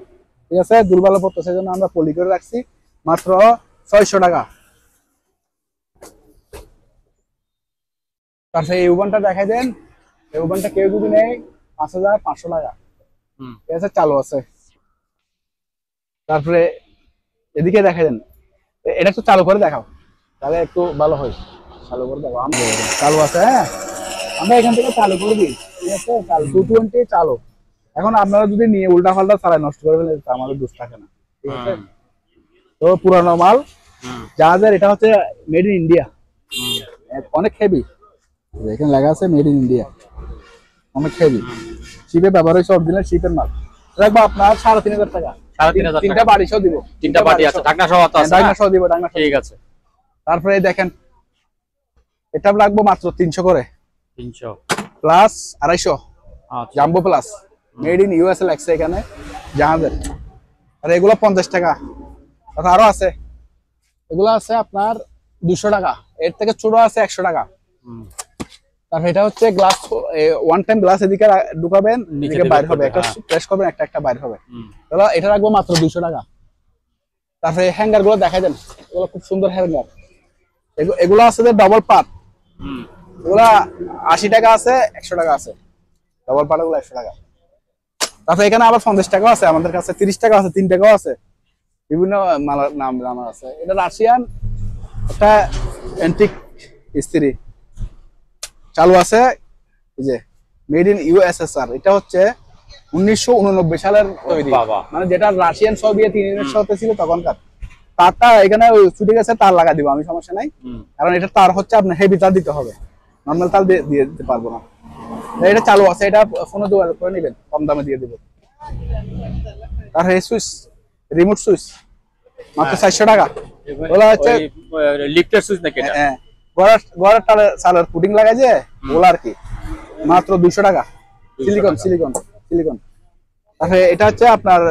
ঠিক আছে। দুর্বল পড়তেছে জন্য আমরা পলি করে রাখছি, মাত্র 600 টাকা। তারপরে এই ওভেনটা দেখাই দেন, এই ওভেনটা কেউ যদি নেই 5500 টাকা, ঠিক আছে, চালু আছে। তারপরে এদিকে দেখাই দেন, এটা একটু চালু করে দেখাও, তাহলে একটু ভালো হয়। চালু করে দেখাও, চালু আছে। হ্যাঁ, আমরা এখান থেকে চালু করে দিই, ঠিক আছে। চালু 220 চালু। এখন আপনারা যদি নিয়ে উল্টা পাল্টা চালায় নষ্ট করে ফেলে, আমাদের দোষ থাকে না, ঠিক আছে। তো পুরানো মাল জাহাজের, এটা হচ্ছে মেড ইন ইন্ডিয়া, অনেক হেভি। এখানে লেখা আছে মেড ইন ইন্ডিয়া, অনেক হেভি। শিপে ব্যবহার হয়েছে, অরিজিনাল শিপের মাল। রাখবো আপনার 3500 টাকা। 3500 তিনটা বাড়ি সহ দিব, 3টা বাটি আছে, ঢাকনা সহ আছে। ঢাকনা সহ দিব, ঢাকনা সহ। ঠিক আছে। তারপরে দেখেন, এটা রাখবো মাত্র 300 করে, 300 প্লাস 250 আচ্ছা। Jumbo plus. Made in USA লাগছে এখানে জাহাজের। আর এগুলো 50 টাকা। আরো আছে, এগুলো আছে আপনার 200 টাকা, এর থেকে ছোট আছে 100 টাকা। তারপর এটা হচ্ছে গ্লাস, ওয়ান টাইম গ্লাস এদিকে ঢুকাবেন, এদিকে বাইর হবে, একটা প্রেস করবেন, একটা একটা বাইর হবে। তাহলে এটা রাখবো মাত্র 200 টাকা। তারপরে হ্যাঙ্গার গুলো দেখাই দেন, এগুলো খুব সুন্দর হ্যাঙ্গার। এগুলো আছে যে ডবল পার্ট, এগুলা 80 টাকা আছে, 100 টাকা আছে, ডবল পার্ট গুলো 100 টাকা। তারপরে এখানে আবার 50 টাকাও আছে আমাদের কাছে, 30 টাকা আছে, 3 টাকাও আছে, বিভিন্ন মালার নাম জানা আছে। এটা রাশিয়ান একটা অ্যান্টিক ইস্ত্রি চালু আছে, এই যে মেড ইন ইউএসএসআর। এটা হচ্ছে 1989 সালের তৈরি, মানে যেটা রাশিয়ান সোভিয়েত ইউনিয়নের সাথে ছিল তখনকার। তারটা এখানে ছুটে গেছে, তার লাগা দিব আমি, সমস্যা নাই, কারণ এটা তার হচ্ছে আপনার হেভি তার দিতে হবে, নর্মাল তার দিয়ে দিতে পারবো না। এটা চালু আছে, এটা ফোনে যোগাযোগ করে নেবেন, কম দামে দিয়ে দিব। আর এই সুইচ, রিমোট সুইচ মাত্র 400 টাকা। ওলা হচ্ছে লিফটের সুইচ নাকি এটা? হ্যাঁ, গড়ার চালের পুডিং লাগাই যে ওলা আর কি, মাত্র 200 টাকা। Silicon silicon silicon. তারপরে এটা হচ্ছে আপনার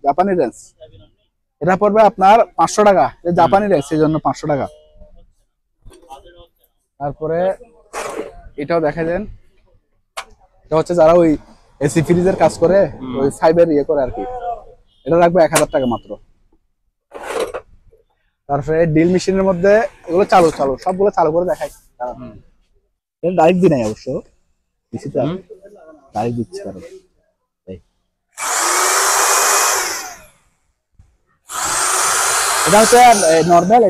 জাপানি রেঞ্জ, এটা পড়বে আপনার 500 টাকা, জাপানি রেঞ্জ সেই জন্য 500 টাকা। তারপরে এটাও দেখা দেন, এটা হচ্ছে যারা ওই এসি ফ্রিজের কাজ করে, ওই ফাইবার ইয়ে করে আর কি, এটা রাখবে 1000 টাকা মাত্র। তারপরে ডিল মেশিনের মধ্যে এগুলো চালু সবগুলো চালু করে দেখাই, এটা ডাইরেক্ট দি নাই অবশ্য, ডাইরেক্ট দিচ্ছি কারণ এটা হচ্ছে নরমাল,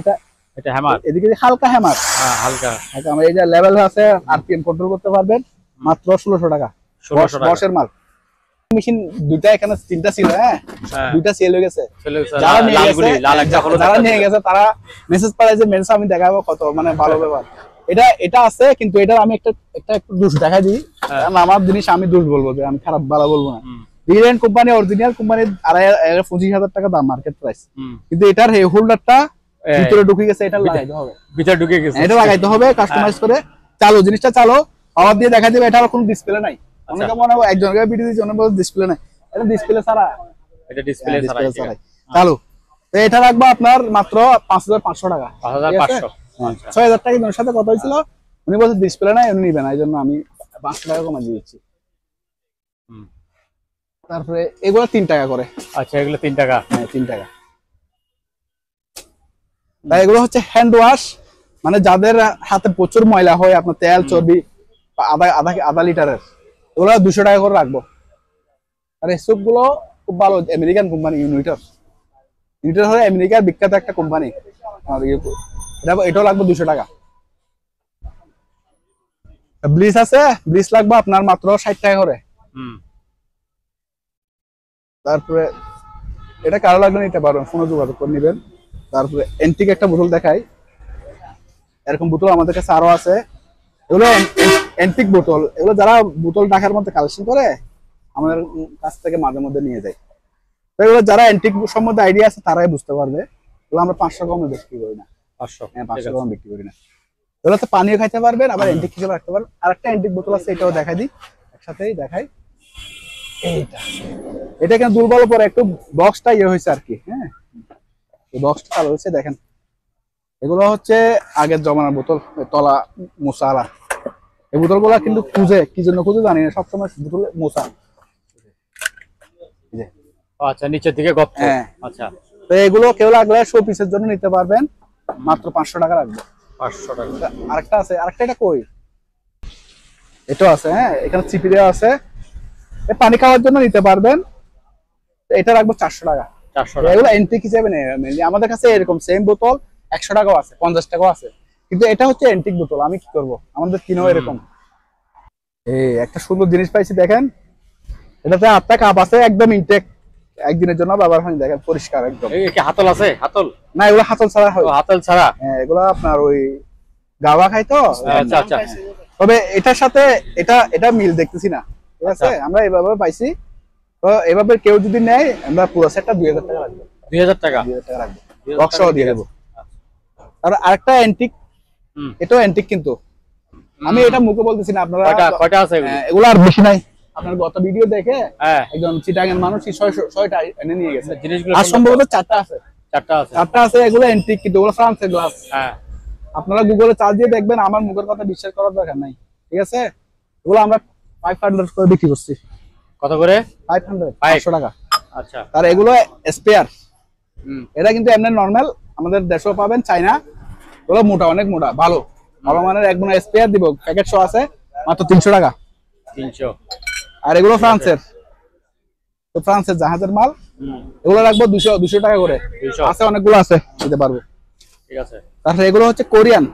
এটা হ্যামার, এদিকে হালকা হ্যামার, হালকা আমার এই যে লেভেল আছে, আরপিএম কন্ট্রোল করতে পারবেন, মাত্র 1600 টাকা। 1600 টাকা বসের মাল। মেশিন দুইটা, এখানে 3টা ছিল, হ্যাঁ, দুইটা সেল হয়ে গেছে। যারা নিয়ে গেছে তারা মেসেজ পাঠায় যে মেসেজ আমি দেখাবো কত, মানে ভালো ব্যাপার। এটা আছে, কিন্তু এটা আমি একটা একটু দোষ দেখাই দিই, কারণ আমার জিনিস আমি দোষ বলবো, যে আমি খারাপ ভালো বলবো না। রিলায়েন্স কোম্পানি, অরিজিনাল কোম্পানির 25,000 টাকা দাম মার্কেট প্রাইস, কিন্তু এটার এই হোল্ডারটা ভিতরে ঢুকে গেছে, এটা লাগাইতে হবে, ভিতরে ঢুকে গেছে, এটা লাগাইতে হবে কাস্টমাইজ করে। চালু জিনিসটা চালো, পাওয়ার দিয়ে দেখা দিবে, এটার কোনো ডিসপ্লে নাই। অনেকে মনে হয় একজনকে ভিডিও দিয়েছে, অনেক ডিসপ্লে নাই, এটা ডিসপ্লে ছাড়া, এটা ডিসপ্লে ছাড়া চালু। তো এটা রাখবো আপনার মাত্র 5500 টাকা। 5500, 6000 টাকা জনের সাথে কথা হয়েছিল, উনি বলছে ডিসপ্লে নাই, উনি নিবে না, এই জন্য আমি 500 টাকা কমে দিয়েছি। তারপরে এগুলো 3 টাকা করে। আচ্ছা, এগুলো 3 টাকা? হ্যাঁ, 3 টাকা। তাই এগুলো হচ্ছে হ্যান্ড ওয়াশ, মানে যাদের হাতে প্রচুর ময়লা হয়, আপনার তেল চর্বি আধা লিটারের, এগুলো 200 টাকা করে রাখবো। আর এই সুপ গুলো খুব ভালো, আমেরিকান কোম্পানি, ইউনিটার হলো আমেরিকার বিখ্যাত একটা কোম্পানি, এটাও লাগবে 200 টাকা। ব্লিচ আছে, ব্লিচ লাগবে আপনার মাত্র 60 টাকা করে। তারপরে এটা কারো লাগবে নিতে পারবেন, ফোনে যোগাযোগ করে নেবেন। তারপরে এন্টিক একটা বোতল দেখাই, এরকম বোতল আমাদের কাছে আরো আছে, এগুলো এন্টিক বোতল। এগুলো যারা বোতল ঢাকার মধ্যে কালেকশন করে আমাদের কাছ থেকে মাঝে মধ্যে নিয়ে যায়। তো এগুলো যারা এন্টিক সম্বন্ধে আইডিয়া আছে তারাই বুঝতে পারবে। এগুলো আমরা 500 কমে বিক্রি করি না, 500, হ্যাঁ 500 কমে বিক্রি করি না। এগুলো তো পানিও খাইতে পারবেন, আবার এন্টিক হিসেবে রাখতে পারবেন। আরেকটা এন্টিক বোতল আছে, এটাও দেখাই দিই, একসাথেই দেখাই। এটা এখানে দুর্বল পরে একটু বক্সটা ইয়ে হয়েছে আর কি, হ্যাঁ, এই বক্সটা চালু হয়েছে দেখেন। এগুলো হচ্ছে আগের জমানার বোতল, তলা মোসালা। এই বোতলগুলো কিন্তু খুঁজে, কি জন্য খুঁজে জানি না, সবসময় বোতল মোসা। আচ্ছা, নিচের দিকে গর্ত। হ্যাঁ, আচ্ছা। তো এগুলো কেউ লাগলে শো পিসের জন্য নিতে পারবেন, মাত্র 500 টাকা রাখবো। 500 টাকা। আরেকটা আছে, আরেকটা এটা কই, এটাও আছে, হ্যাঁ, এখানে চিপি দেওয়া আছে, পানি খাওয়ার জন্য নিতে পারবেন। এটা রাখবো 400 টাকা। 400 টাকা। এগুলো এন্টিক হিসেবে নেই, আমাদের কাছে এরকম সেম বোতল 100 টাকাও আছে, 50 টাকাও আছে, কিন্তু এটা হচ্ছে এন্টিক বোতল। আমি কি করবো, আমাদের কিনেও এরকম। এই একটা সুন্দর জিনিস পাইছি দেখেন, এটাতে 8টা কাপ আছে, একদম ইনটেক, একদিনের জন্য ব্যবহার হয়নি, দেখেন পরিষ্কার একদম। এই কি হাতল আছে? হাতল না, এগুলো হাতল ছাড়া হয়। হাতল ছাড়া? হ্যাঁ, এগুলো আপনার ওই গাওয়া খাই তো। আচ্ছা আচ্ছা। তবে এটার সাথে এটা মিল দেখতেছি না, ঠিক আছে, আমরা এভাবে পাইছি। তো এভাবে কেউ যদি নেয়, আমরা পুরো সেটটা 2000 টাকা রাখবো। 2000 টাকা? 2000 টাকা রাখবো, বক্সও দিয়ে দেবো। আর আরেকটা অ্যান্টিক, এটাও অ্যান্টিক, কিন্তু আমি এটা মুখে বলতেছি না, আপনারা কয়টা আছে এগুলো? এগুলো আর বেশি নাই, আপনার গত ভিডিও দেখে হ্যাঁ একজন চিটাগাং মানুষ 6টা এনে নিয়ে গেছে। জিনিসগুলো আর সম্ভবত 4টা আছে। 4টা আছে। 4টা আছে, এগুলো এন্টিক, কিন্তু ওগুলো ফ্রান্সের গ্লাস। হ্যাঁ আপনারা গুগলে চার্জ দিয়ে দেখবেন, আমার মুখের কথা বিশ্বাস করার দরকার নাই, ঠিক আছে? এগুলো আমরা 500 করে বিক্রি করছি। কত করে? 500 টাকা। আচ্ছা। আর এগুলো স্পেয়ার, এটা কিন্তু এমনি নরমাল আমাদের দেশেও পাবেন, চাইনা। ওগুলো মোটা, অনেক মোটা, ভালো ভালো মানের এক বোনা স্পেয়ার দিব, প্যাকেট শো আছে, মাত্র 300 টাকা। 300। আর এগুলো ফ্রান্সের, তো ফ্রান্সের জাহাজের মাল, এগুলো রাখবো 200 টাকা করে। 200 আছে, অনেকগুলো আছে, দিতে পারবো। ঠিক আছে। তারপরে এগুলো হচ্ছে কোরিয়ান,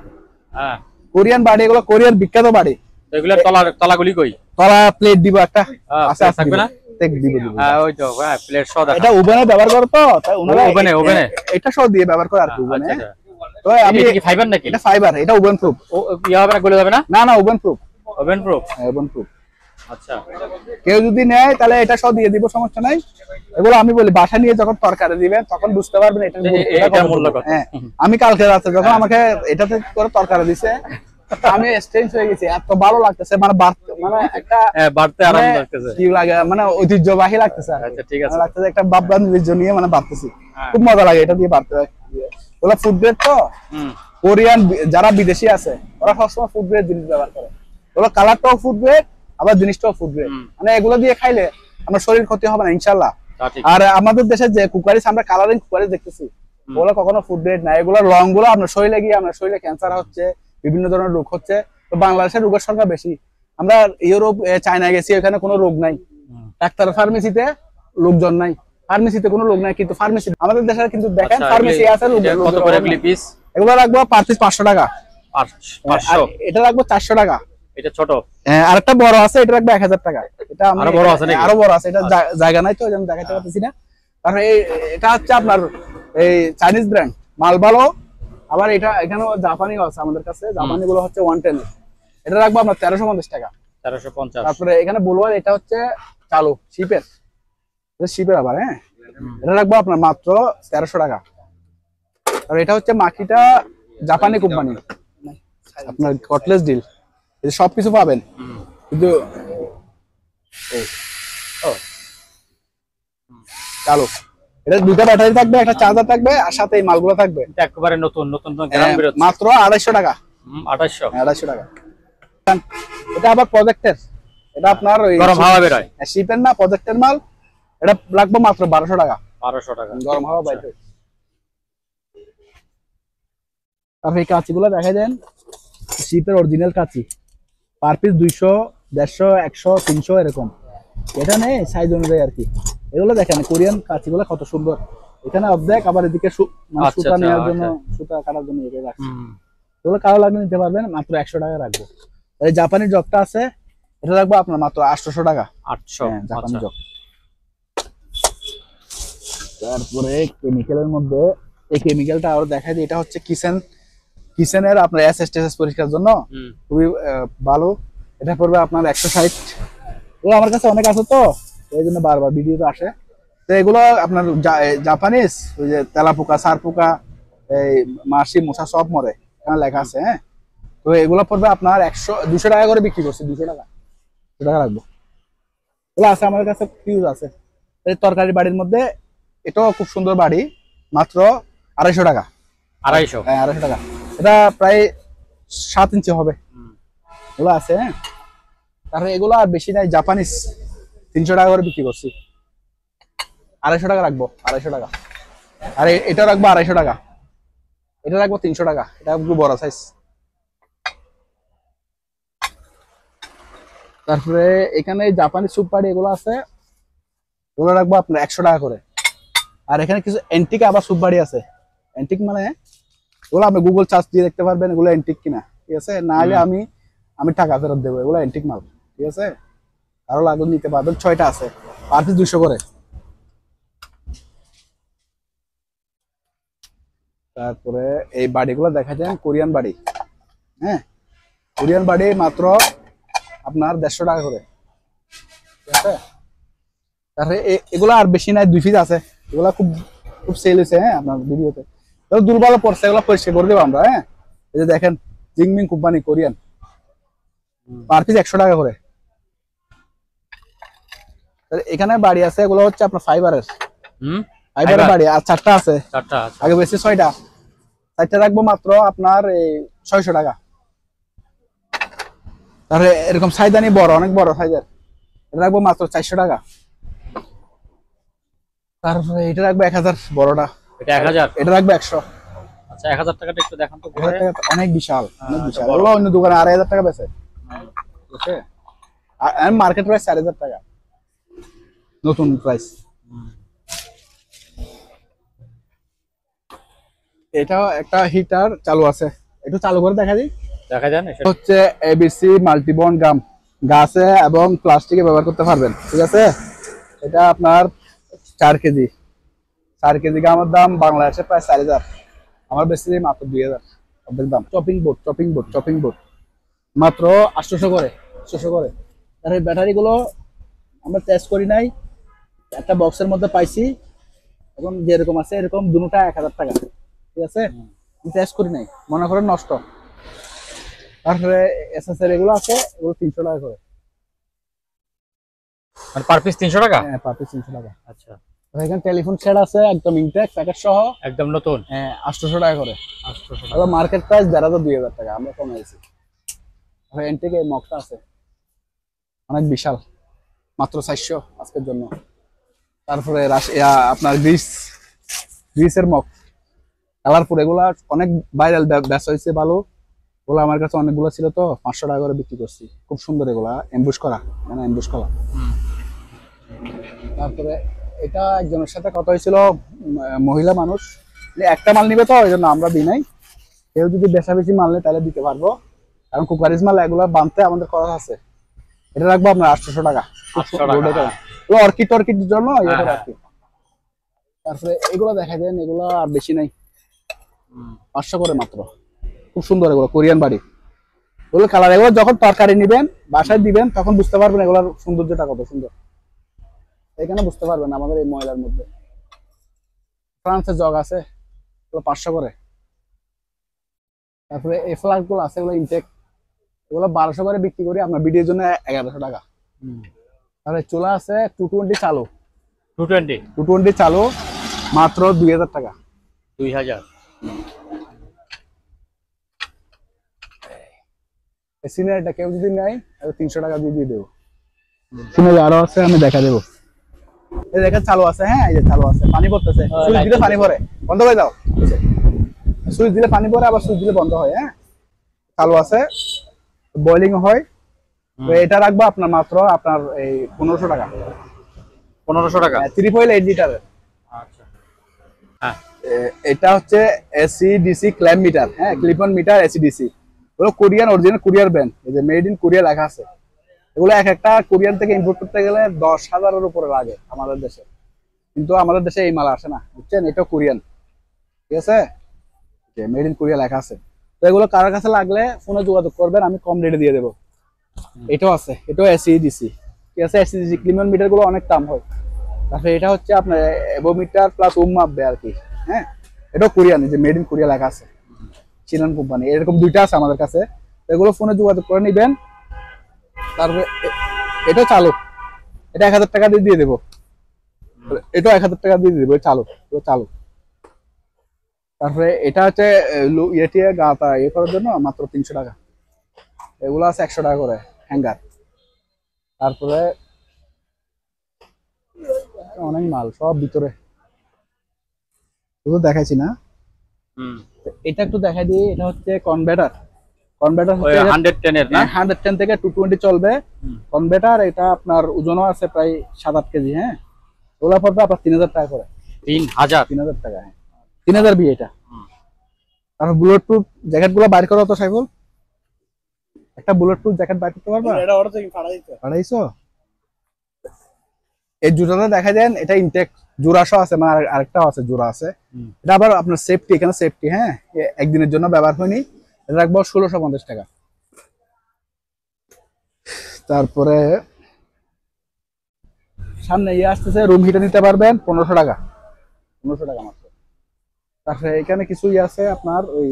হ্যাঁ কোরিয়ান বাড়ি, এগুলো কোরিয়ার বিখ্যাত বাড়ি। এগুলা তলাগুলি কই? তলা প্লেট দিব একটা, আছে আছে থাকবে না? দিব। হ্যাঁ ওই তো, হ্যাঁ প্লেট সহ দেখা। এটা ওভেনে ব্যবহার করে, তো তাই ওনারা ওভেনে এটা সহ দিয়ে ব্যবহার করে আর কি ওভেনে। আচ্ছা। তো আমি, এটা কি ফাইবার নাকি? এটা ফাইবার, এটা ওভেন প্রুফ। ইয়া হবে না, গলে যাবে না? না না, oven proof. Oven proof? Oven proof. আচ্ছা। কেউ যদি নেয় তাহলে এটা সহ দিয়ে দিব, সমস্যা নাই। এগুলো আমি বলি বাসা নিয়ে যখন তরকারি দিবেন তখন বুঝতে পারবেন এটা মূল্য কত। হ্যাঁ, আমি কালকে রাতে যখন আমাকে এটাতে করে তরকারি দিছে, আমি স্ট্রেঞ্জ হয়ে গেছি, এত ভালো লাগতেছে, মানে মানে একটা বাড়তে আরাম লাগতেছে, কি লাগে, মানে ঐতিহ্যবাহী লাগতেছে। আচ্ছা ঠিক আছে, লাগতেছে একটা বাবলা নিজের নিয়ে মানে বাড়তেছি, খুব মজা লাগে এটা দিয়ে বাড়তে। ওগুলো ফুড গ্রেড তো, কোরিয়ান যারা বিদেশি আছে ওরা সবসময় ফুড গ্রেড জিনিস ব্যবহার করে। ওগুলো কালারটাও ফুড গ্রেড, আবার জিনিসটাও ফুড গ্রেড, মানে এগুলো দিয়ে খাইলে আমার শরীর ক্ষতি হবে না ইনশাল্লাহ। আর আমাদের দেশে যে কুকারিস, আমরা কালারিং কুকারিস দেখতেছি, ওগুলো কখনো ফুড গ্রেড না। এগুলো রং গুলো আপনার শরীরে গিয়ে আপনার শরীরে ক্যান্সার হচ্ছে, বিভিন্ন ধরনের রোগ হচ্ছে। তো বাংলাদেশের রোগের সংখ্যা বেশি। আমরা ইউরোপ, চায়না গেছি, ওখানে কোনো রোগ নাই। ডাক্তার ফার্মেসিতে লোকজন নাই, ফার্মেসিতে কোনো লোক নাই, কিন্তু ফার্মেসি আমাদের দেশে কিন্তু দেখেন ফার্মেসি আছে। কত করে পিস? এগুলো রাখবো পার পিস 500 টাকা। 500? এটা রাখবো 400 টাকা। এটা ছোট। হ্যাঁ, আরেকটা বড় আছে, এটা রাখবো 1000 টাকা। এটা আরো বড় আছে নাকি? আরো বড় আছে, এটা জায়গা নাই তো আমি দেখাতে পারতেছি না। তারপরে এটা হচ্ছে আপনার এই চাইনিজ ব্র্যান্ড, মাল ভালো। আবার এটা এখানেও জাপানিও আছে আমাদের কাছে, জাপানি গুলো হচ্ছে 110। এটা রাখবো আপনার 1350 টাকা। 1350। তারপরে এখানে বলুন, এটা হচ্ছে চালু শিপের, শিপের আবার। হ্যাঁ, এটা রাখবো আপনার মাত্র 1300 টাকা। আর এটা হচ্ছে মাকিটা, জাপানি কোম্পানি, আপনার কটলেস ডিল, এটা সবকিছু পাবেন। কিন্তু চালু, এটা দুটো ব্যাটারি থাকবে, একটা চার্জার থাকবে, আর সাথে এই মালগুলো থাকবে। একেবারে নতুন নতুন গ্রাম বেরোচ্ছে, মাত্র 250 টাকা। 2800? 250 টাকা। এটা আবার প্রজেক্টের, এটা আপনার ওই গরম হাওয়া বের হয়, শিপের না, প্রজেক্টের মাল। এটা লাগবে মাত্র 1200 টাকা। 1200 টাকা গরম হাওয়া বাইরে। তারপরে এই কাঁচিগুলো দেখা দেন, শিপের অরিজিনাল কাঁচি, পার পিস 200, 150, 100, 300 এরকম। এটা নেই সাইজ অনুযায়ী আর কি। এগুলো দেখেন কোরিয়ান কাঁচিগুলো কত সুন্দর। এখানে অর্ধেক, আবার এদিকে সুতা নেওয়ার জন্য, সুতা কাটার জন্য এটা রাখছি। এগুলো কালো লাগলে নিতে পারবেন, মাত্র 100 টাকা রাখবো। এই জাপানি জগটা আছে, এটা রাখবো আপনার মাত্র 800 টাকা। 800? জাপানি জগ। তারপরে কেমিক্যালের মধ্যে এই কেমিক্যালটা আরো দেখা যায়, এটা হচ্ছে কিচেনের আপনার এসএসটিএস পরিষ্কার জন্য খুবই ভালো। এটা পড়বে আপনার 160। এগুলো আমার কাছে অনেক আছে তো, এই জন্য বারবার ভিডিওতে আসে। তো এগুলো আপনার জাপানিজ, ওই যে তেলাপোকা, সারপোকা, এই মাছি, মশা সব মরে, এখানে লেখা আছে। হ্যাঁ, তো এগুলো পড়বে আপনার 200 টাকা করে বিক্রি করছি। 200 টাকা, 200 টাকা রাখবো। এগুলো আছে আমার কাছে, ফিউজ আছে। এই তরকারি বাড়ির মধ্যে এটাও খুব সুন্দর বাড়ি, মাত্র 250 টাকা। 250? হ্যাঁ, 250 টাকা। এটা প্রায় 7 ইঞ্চি হবে। এগুলো আছে। হ্যাঁ, তারপরে এগুলো আর বেশি নাই, জাপানিজ 300 টাকা করে বিক্রি করছি। 250 টাকা রাখবো, 250 টাকা। আর এটা রাখবো 250 টাকা। এটা রাখবো 300 টাকা, এটা একটু বড় সাইজ। তারপরে এখানে জাপানি স্যুপ পাড়ি এগুলো আছে, এগুলো রাখবো আপনার 100 টাকা করে। আর এখানে কিছু এন্টিক আবার স্যুপ বাড়ি আছে। এন্টিক মানে এগুলো আপনি গুগল সার্চ দিয়ে দেখতে পারবেন এগুলো এন্টিক কিনা, ঠিক আছে? না হলে আমি টাকা ফেরত দেবো, এগুলো এন্টিক মাল, ঠিক আছে? আরো লাগলে নিতে পারবেন। 6টা আছে, পার পিস 200 করে। তারপরে এই বাড়িগুলো দেখা যায় কোরিয়ান বাড়ি। হ্যাঁ, কোরিয়ান বাড়ি মাত্র আপনার 150 টাকা করে, ঠিক আছে? তারপরে এগুলো আর বেশি নাই, 2 পিস আছে। এগুলা খুব খুব সেল হয়েছে। হ্যাঁ, আপনার ভিডিওতে দুর্বল পড়ছে, এগুলো পরিষ্কার করে দেবো আমরা। হ্যাঁ, এই যে দেখেন, জিংমিং কোম্পানি, কোরিয়ান, পার পিস 100 টাকা করে। এখানে বাড়ি আছে, এগুলো হচ্ছে আপনার ফাইবারের ফাইবার বাড়ি, আর 4টা আছে, 4টা আছে। আগে বেশি 6টা, 4টা রাখবো মাত্র আপনার এই 600 টাকা। তাহলে এরকম সাইদানি বড়, অনেক বড় সাইজের, এটা রাখবো মাত্র 400 টাকা। তারপরে এটা রাখবো 1000, বড়টা এটা 1000, এটা রাখবো 100। আচ্ছা 1000 টাকাটা একটু দেখান তো 1000 ঘুরে। টাকা তো অনেক বিশাল, অনেক বিশাল। বড়। ওগুলো অন্য দোকানে 2500 টাকা বেচে, ঠিক আছে? আর মার্কেট প্রাইস 4000 টাকা, নতুন প্রাইস। এটাও একটা হিটার চালু আছে, একটু চালু করে দেখা দিই। দেখা যায় না এটা হচ্ছে এবিসি মাল্টিবন্ড গাম, গাছে এবং প্লাস্টিকে ব্যবহার করতে পারবেন, ঠিক আছে? এটা আপনার 4 কেজি, 4 কেজি গামের দাম বাংলাদেশে প্রায় 4000, আমার বেশি মাত্র 2000 অর্ধেক দাম। চপিং বোর্ড মাত্র 800 করে, 800 করে। আর এই ব্যাটারি গুলো আমরা টেস্ট করি নাই, একটা বক্সের মধ্যে পাইছি, এখন যেরকম আছে এরকম দুটোটা 1000 টাকা, ঠিক আছে? টেস্ট করি নাই, মনে করেন নষ্ট। তারপরে এসএসআর এগুলো আছে, এগুলো 300 টাকা করে, মানে পার পিস 300 টাকা? হ্যাঁ পার পিস 300 টাকা। আচ্ছা, এখানে টেলিফোন সেট আছে একদম ইনটেক প্যাকেট সহ, একদম নতুন, হ্যাঁ 800 টাকা করে। 800 টাকা। আর মার্কেট প্রাইস 2000 টাকা, আমরা কমাইছি। আর এনটেক এই মগটা আছে অনেক বিশাল, মাত্র 400 আজকের জন্য। তারপরে আপনার গ্রিসের মগ কালারফুল, এগুলা অনেক ভাইরাল ব্যাচ হয়েছে ভালো, ওগুলো আমার কাছে অনেকগুলো ছিল তো 500 টাকা করে বিক্রি করছি, খুব সুন্দর এগুলা, এমবুশ করা, মানে এমবুশ করা। তারপরে এটা একজনের সাথে কথা হয়েছিল, মহিলা মানুষ, একটা মাল নিবে তো ওই জন্য আমরা দিই নাই, কেউ যদি বেশি মাল নেয় তাহলে দিতে পারবো, কারণ কুকারিজ মাল এগুলো বানতে আমাদের খরচ আছে। এটা রাখবো আপনার 800 টাকা, 800 টাকা। অর্কিড জন্য আর কি। তারপরে এগুলো দেখা যায়, এগুলো আর বেশি নাই, 500 করে মাত্র, খুব সুন্দর এগুলো, কোরিয়ান বাড়ি, এগুলো কালার। এগুলো যখন তরকারি নিবেন বাসায় দিবেন তখন বুঝতে পারবেন এগুলোর সৌন্দর্যটা কত সুন্দর, এখানে বুঝতে পারবেন আমাদের এই ময়লার মধ্যে। ফ্রান্সের জগ আছে, এগুলো 500 করে। তারপরে এই ফ্লাস্ক গুলো আছে, এগুলো ইনটেক, এগুলো 1200 করে বিক্রি করি, আপনার ভিডিওর জন্য 1100 টাকা। তাহলে চুলা আছে 220 চালু, 220 চালু, মাত্র 2000 টাকা। 2000। এই সিনারিটা কেউ যদি নেয় 300 টাকা দিয়ে দেবো। সিনারি আরো আছে, আমি দেখা দেবো। এই দেখেন চালু আছে, হ্যাঁ এই যে চালু আছে, পানি পড়তেছে, সুইচ দিলে পানি পড়ে, বন্ধ করে দাও, সুইচ দিলে পানি পড়ে, আবার সুইচ দিলে বন্ধ হয়, হ্যাঁ চালু আছে, বয়লিং হয়। তো এটা রাখবো আপনার মাত্র আপনার এই 1500 টাকা। 1500 টাকা? 3.8 লিটারের। আচ্ছা, হ্যাঁ এটা হচ্ছে এসি ডিসি ক্ল্যাম্প মিটার, হ্যাঁ clip on meter AC DC, ওগুলো কোরিয়ান অরিজিনাল কোরিয়ার ব্র্যান্ড, এই যে মেড ইন কোরিয়া লেখা আছে। এগুলো এক একটা কোরিয়ান থেকে ইম্পোর্ট করতে গেলে 10,000-এর উপরে লাগে আমাদের দেশে, কিন্তু আমাদের দেশে এই মাল আসে না, বুঝছেন? এটা কোরিয়ান, ঠিক আছে, মেড ইন কোরিয়া লেখা আছে। তো এগুলো কারোর কাছে লাগলে ফোনে যোগাযোগ করবেন, আমি কম রেটে দিয়ে দেবো। এটাও আছে, এটাও এসি ডিসি, ঠিক আছে? AC DC clip on meter গুলো অনেক দাম হয়। তারপরে এটা হচ্ছে আপনার এভো মিটার প্লাস মাপবে আর কি, হ্যাঁ এটাও কোরিয়ান, যে মেড ইন কোরিয়া লেখা আছে, চিনান কোম্পানি। এরকম দুইটা আছে আমাদের কাছে, এগুলো ফোনে যোগাযোগ করে নিবেন। তারপরে এটা চালু, এটা 1000 টাকা দিয়ে দেবো, এটাও 1000 টাকা দিয়ে দেবো, চালু, চালু। তারপরে এটা হচ্ছে গাতা করার জন্য মাত্র 300 টাকা, এগুলো আছে 100 টাকা করে হ্যাঙ্গার। তারপরে অনেক মাল সব ভিতরে, শুধু দেখাইছি না, এটা একটু দেখাই দিই। এটা হচ্ছে কনভার্টার, হচ্ছে 110 এর না? 110 থেকে 220 চলবে কনভার্টার। এটা আপনার ওজনও আছে প্রায় 7-8 কেজি, হ্যাঁ ওগুলা পড়বে আপনার 3000 টাকা করে। 3000 টাকা, হ্যাঁ 3000 বি এটা। তারপর বুলেট প্রুফ জ্যাকেট গুলো বাইর করো তো সাইফুল, একটা বুলেট প্রুফ জ্যাকেট বাইর করতে পারবা? এটা অর্ডার থেকে পাঠাইছো? এই জুতাটা দেখা দেন, এটা ইনটেক জোড়াশো আছে, মানে আরেকটাও আছে জোড়া আছে। এটা আবার আপনার সেফটি, এখানে সেফটি, হ্যাঁ একদিনের জন্য ব্যবহার হয়নি, এটা রাখবো 1650 টাকা। তারপরে সামনে আসতেছে রুম হিটার নিতে পারবেন 1500 টাকা, 1500 টাকা মাত্র। তারপরে এখানে কিছু আছে আপনার ওই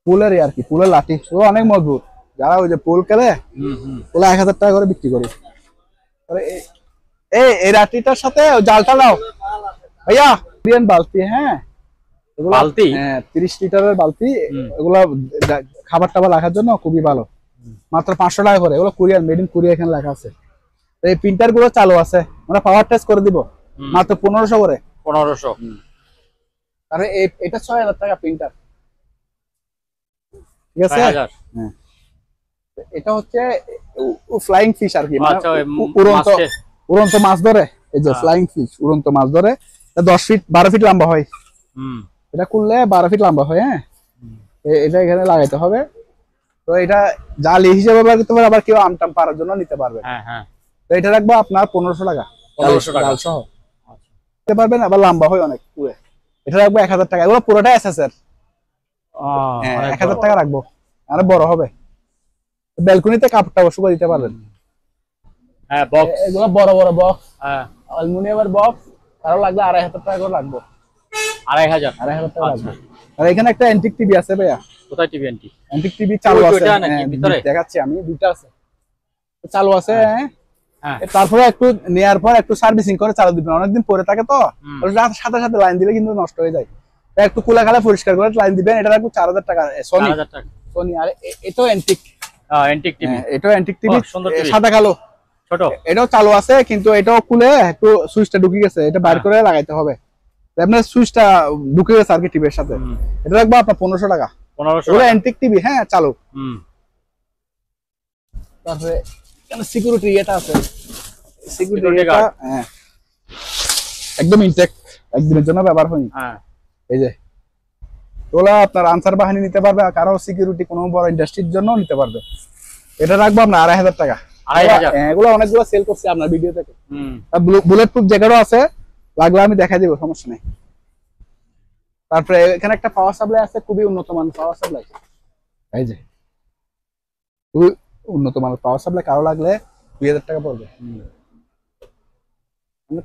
পুলের আর কি, পুলের লাঠি, ও অনেক মজবুত, যারা ওই যে পুল খেলে ওগুলো 1000 টাকা করে বিক্রি করে। এই রাত্রিটার সাথে জালটা দাও ভাইয়া, কোরিয়ান বালতি, হ্যাঁ এগুলো বালতি? হ্যাঁ 30 লিটারের বালতি, এগুলো খাবার টাবার রাখার জন্য খুবই ভালো, মাত্র 500 টাকা করে। এগুলো কোরিয়ান, মেড ইন কোরিয়া এখানে লেখা আছে। এই প্রিন্টার গুলো চালু আছে, আমরা পাওয়ার টেস্ট করে দিব মাত্র 1500 করে। 1500। আরে এটা 6000 টাকা প্রিন্টার, ঠিক আছে? 6000। হ্যাঁ এটা হচ্ছে ফ্লাইং ফিশ আর কি, মানে আচ্ছা, ওই উড়ন্ত মাছকে- উড়ন্ত মাছ ধরে, এই যে ফ্লাইং ফিশ উড়ন্ত মাছ ধরে। 10 ফিট 12 ফিট লম্বা হয়, হুম। এটা করলে 12 ফিট লম্বা হয়। হ্যাঁ এটা এখানে লাগাইতে হবে। তো এটা জালি হিসেবে ব্যবহার করতে পারে, আবার কেউ আমটাম পারার জন্য নিতে পারবে। হ্যাঁ হ্যাঁ। তো এটা রাখবো আপনার 1500 টাকা, 1500 টাকা। জাল সহ নিতে পারবেন, আবার লম্বা হয় অনেক পুরো। এটা রাখবো 1000 টাকা, এগুলো পুরোটা এসএস এর। হ্যাঁ 1000 টাকা রাখবো, আর বড় হবে। ব্যালকনিতে কাপড়টা শুকিয়ে দিতে পারবেন। হ্যাঁ বক্স। এগুলো বড় বড় বক্স, হ্যাঁ অ্যালুমিনিয়ামের বক্স, কারো লাগলে 2500 টাকা করে রাখবো। 2500। 2500 টাকা রাখবো। আর এখানে একটা অ্যান্টিক টিভি আছে ভাইয়া, কোথায় টিভি এন্টি? অ্যান্টিক টিভি চালু আছে। ওইটা নাকি হ্যাঁ, ভিতরে? দেখাচ্ছি আমি, দুইটা আছে চালু আছে। হ্যাঁ। তারপরে একটু নেয়ার পর একটু সার্ভিসিং করে চালু দিবেন, অনেকদিন পরে থাকে তো, সাথে সাথে লাইন দিলে কিন্তু নষ্ট হয়ে যায়। তাই একটু কুলা খালা পরিষ্কার করে লাইন দিবেন। এটা রাখবো 4000 টাকা, সোনি 4000 টাকা। সোনি। আর এটাও অ্যান্টিক, এন্টিক টিভি। এটাও অ্যান্টিক টিভি, সুন্দর টিভি। সাদা কালো। ছোট। এটাও চালু আছে, কিন্তু এটাও খুলে একটু সুইচটা ঢুকে গেছে, এটা বাইর করে লাগাইতে হবে। আপনার সুইচটা ঢুকে গেছে আর কি টিভির সাথে। এটা রাখবো আপনার 1500 টাকা। 1500 ওগুলো অ্যান্টিক টিভি, হ্যাঁ চালু। হুম। তারপরে এখানে সিকিউরিটি এটা আছে, সিকিউরিটি Security এটা, guard। হ্যাঁ একদম ইনটেক, একদিনের জন্য ব্যবহার হয়নি। হ্যাঁ। এই যে ওগুলা আপনার আনসার বাহিনী নিতে পারবে, আর কারো সিকিউরিটি কোনো বড় ইন্ডাস্ট্রির জন্য নিতে পারবে। এটা রাখবো আপনার 2500 টাকা। 2500। এগুলো অনেকগুলো সেল করছি আপনার ভিডিও থেকে। হুম। বুলেট প্রুফ জ্যাকেটও আছে, লাগলে আমি দেখাই দিব, সমস্যা নেই। তারপরে এখানে একটা পাওয়ার সাপ্লাই আছে, খুবই উন্নত মানের পাওয়ার সাপ্লাই। এই যে খুবই উন্নত মানের পাওয়ার সাপ্লাই, কারো লাগলে 2000 টাকা পড়বে,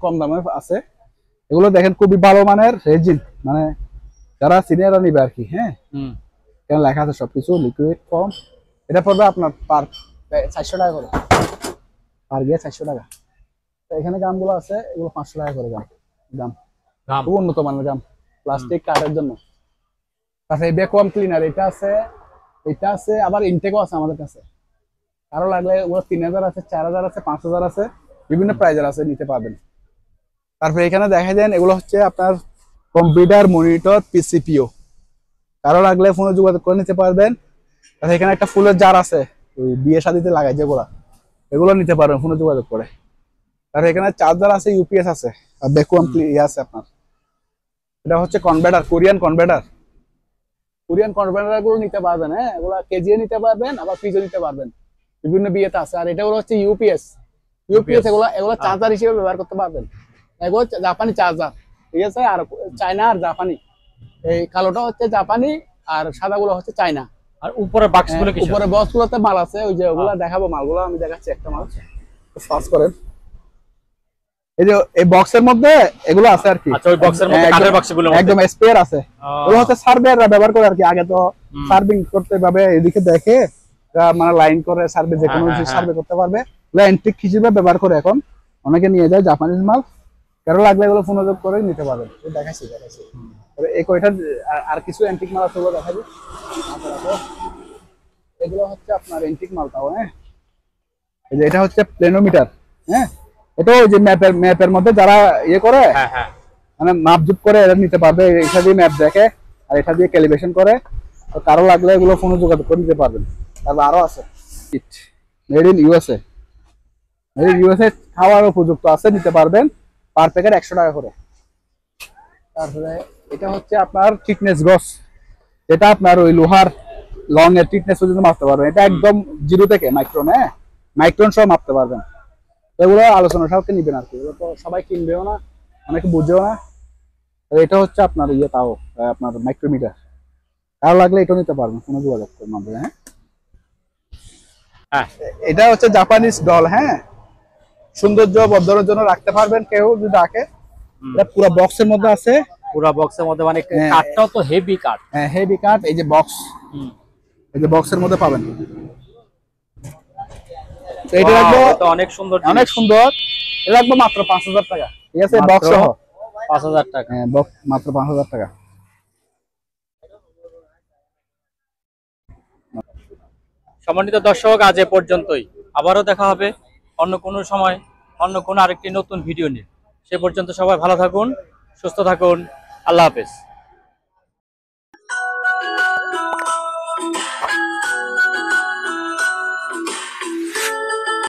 কম দামে আছে। এগুলো দেখেন খুবই ভালো মানের রেজিন, মানে যারা সিনিয়ররা নিবে আর কি। হ্যাঁ এখানে লেখা আছে সবকিছু, লিকুইড ফর্ম। এটা পড়বে আপনার পার 400 টাকা করে, পার গিয়ে 400 টাকা। তো এখানে গামগুলো আছে, এগুলো 500 টাকা করে গাম, খুব উন্নত মানের গাম, প্লাস্টিক কাঠের জন্য। তারপরে ভ্যাকুয়াম ক্লিনার এটা আছে, এটা আছে, আবার ইনটেকও আছে আমাদের কাছে। কারো লাগলে ওগুলো 3000 আছে, 4000 আছে, 5000 আছে, বিভিন্ন প্রাইজের আছে, নিতে পারবেন। তারপরে এখানে দেখা যায় এগুলো হচ্ছে আপনার কম্পিউটার মনিটর পিসিপিও, কারো লাগলে ফোনে যোগাযোগ করে নিতে পারবেন। তারপরে এখানে একটা ফুলের জার আছে, ওই বিয়ে শাদিতে লাগাই যেগুলা, এগুলো নিতে পারবেন ফোনে যোগাযোগ করে। তারপরে এখানে চার্জার আছে, ইউপিএস আছে, আর ভ্যাকুয়াম আছে আপনার। এটা হচ্ছে converter, Korean converter. Korean converter গুলো নিতে পারবেন। হ্যাঁ এগুলো কেজিও নিতে পারবেন, আবার পিসও নিতে পারবেন, বিভিন্ন বিয়েতে আছে। আর এটা হচ্ছে ইউপিএস, এগুলো চার্জার হিসেবে ব্যবহার করতে পারবেন। এগুলো জাপানি চার্জার, ঠিক আছে? আর চায়না আর জাপানি, এই কালোটা হচ্ছে জাপানি, আর সাদাগুলো হচ্ছে চায়না। আর উপরে বাক্সগুলো কি? উপরে বক্সগুলোতে মাল আছে, ওই যে ওগুলা দেখাবো, মালগুলো আমি দেখাচ্ছি। একটা মাল সার্চ করেন, এই যে এই বক্সের মধ্যে এগুলো আছে আর কি। আচ্ছা, ওই বক্সের মধ্যে কাঠের বাক্সগুলো একদম স্পেয়ার আছে। ওগুলো হচ্ছে সার্ভেয়াররা ব্যবহার করে আর কি। আগে তো সার্ভিং করতে ভাবে এদিকে দেখে, মানে লাইন করে সার্ভে, যে কোনো কিছু সার্ভে করতে পারবে। এগুলো অ্যান্টিক হিসেবে ব্যবহার করে এখন অনেকে নিয়ে যায়, জাপানিজ মাল। কারো লাগলে এগুলো ফোনযোগ করে নিতে পারবেন। দেখাচ্ছি এই কয়টা আর কিছু অ্যান্টিক মাল আছে, ওগুলো দেখাবো। এগুলো হচ্ছে আপনার অ্যান্টিক মাল, তাও হ্যাঁ। এই যে এটা হচ্ছে প্লেনোমিটার, হ্যাঁ এটা ওই যে ম্যাপের মধ্যে যারা ইয়ে করে, মানে মাপজুপ করে, এরা নিতে পারবে। এটা দিয়ে ম্যাপ দেখে, আর এটা দিয়ে ক্যালিব্রেশন করে। তো কারো লাগলে এগুলো ফোনে যোগাযোগ করে নিতে পারবেন। তারপর আরো আছে made in USA, made in USA খাওয়ার উপযুক্ত আছে, নিতে পারবেন, পার প্যাকেট 100 টাকা করে। তারপরে এটা হচ্ছে আপনার থিকনেস গজ, এটা আপনার ওই লোহার লং এর থিকনেস পর্যন্ত মাপতে পারবেন। এটা একদম 0 থেকে মাইক্রন, হ্যাঁ মাইক্রন সহ মাপতে পারবেন। এগুলো আলোচনা সাপেক্ষে নিবেন আর কি, এগুলো তো সবাই কিনবেও না, অনেকে বুঝেও না। এটা হচ্ছে আপনার ইয়ে, তাও আপনার মাইক্রোমিটার, কারো লাগলে এটাও নিতে পারবেন কোনো যোগাযোগ করে মাধ্যমে। হ্যাঁ এটা হচ্ছে জাপানিজ ডল, হ্যাঁ সৌন্দর্য বর্ধনের জন্য রাখতে পারবেন কেউ যদি রাখে। এটা পুরো বক্সের মধ্যে আছে, পুরো বক্সের মধ্যে, মানে কাঠটাও তো হেভি কাঠ। হ্যাঁ হেভি কাঠ। এই যে বক্স, এই যে বক্সের মধ্যে পাবেন। তো এটা রাখবো, তো অনেক সুন্দর, অনেক সুন্দর। এটা লাগবে মাত্র 5000 টাকা, ঠিক আছে, মাত্র বক্স সহ 5000 টাকা। হ্যাঁ, বক্স মাত্র 5000 টাকা। সম্মানিত দর্শক, আজ এ পর্যন্তই। আবারও দেখা হবে অন্য কোনো সময়, অন্য কোনো আরেকটি নতুন ভিডিও নিয়ে। সে পর্যন্ত সবাই ভালো থাকুন, সুস্থ থাকুন। আল্লাহ হাফেজ।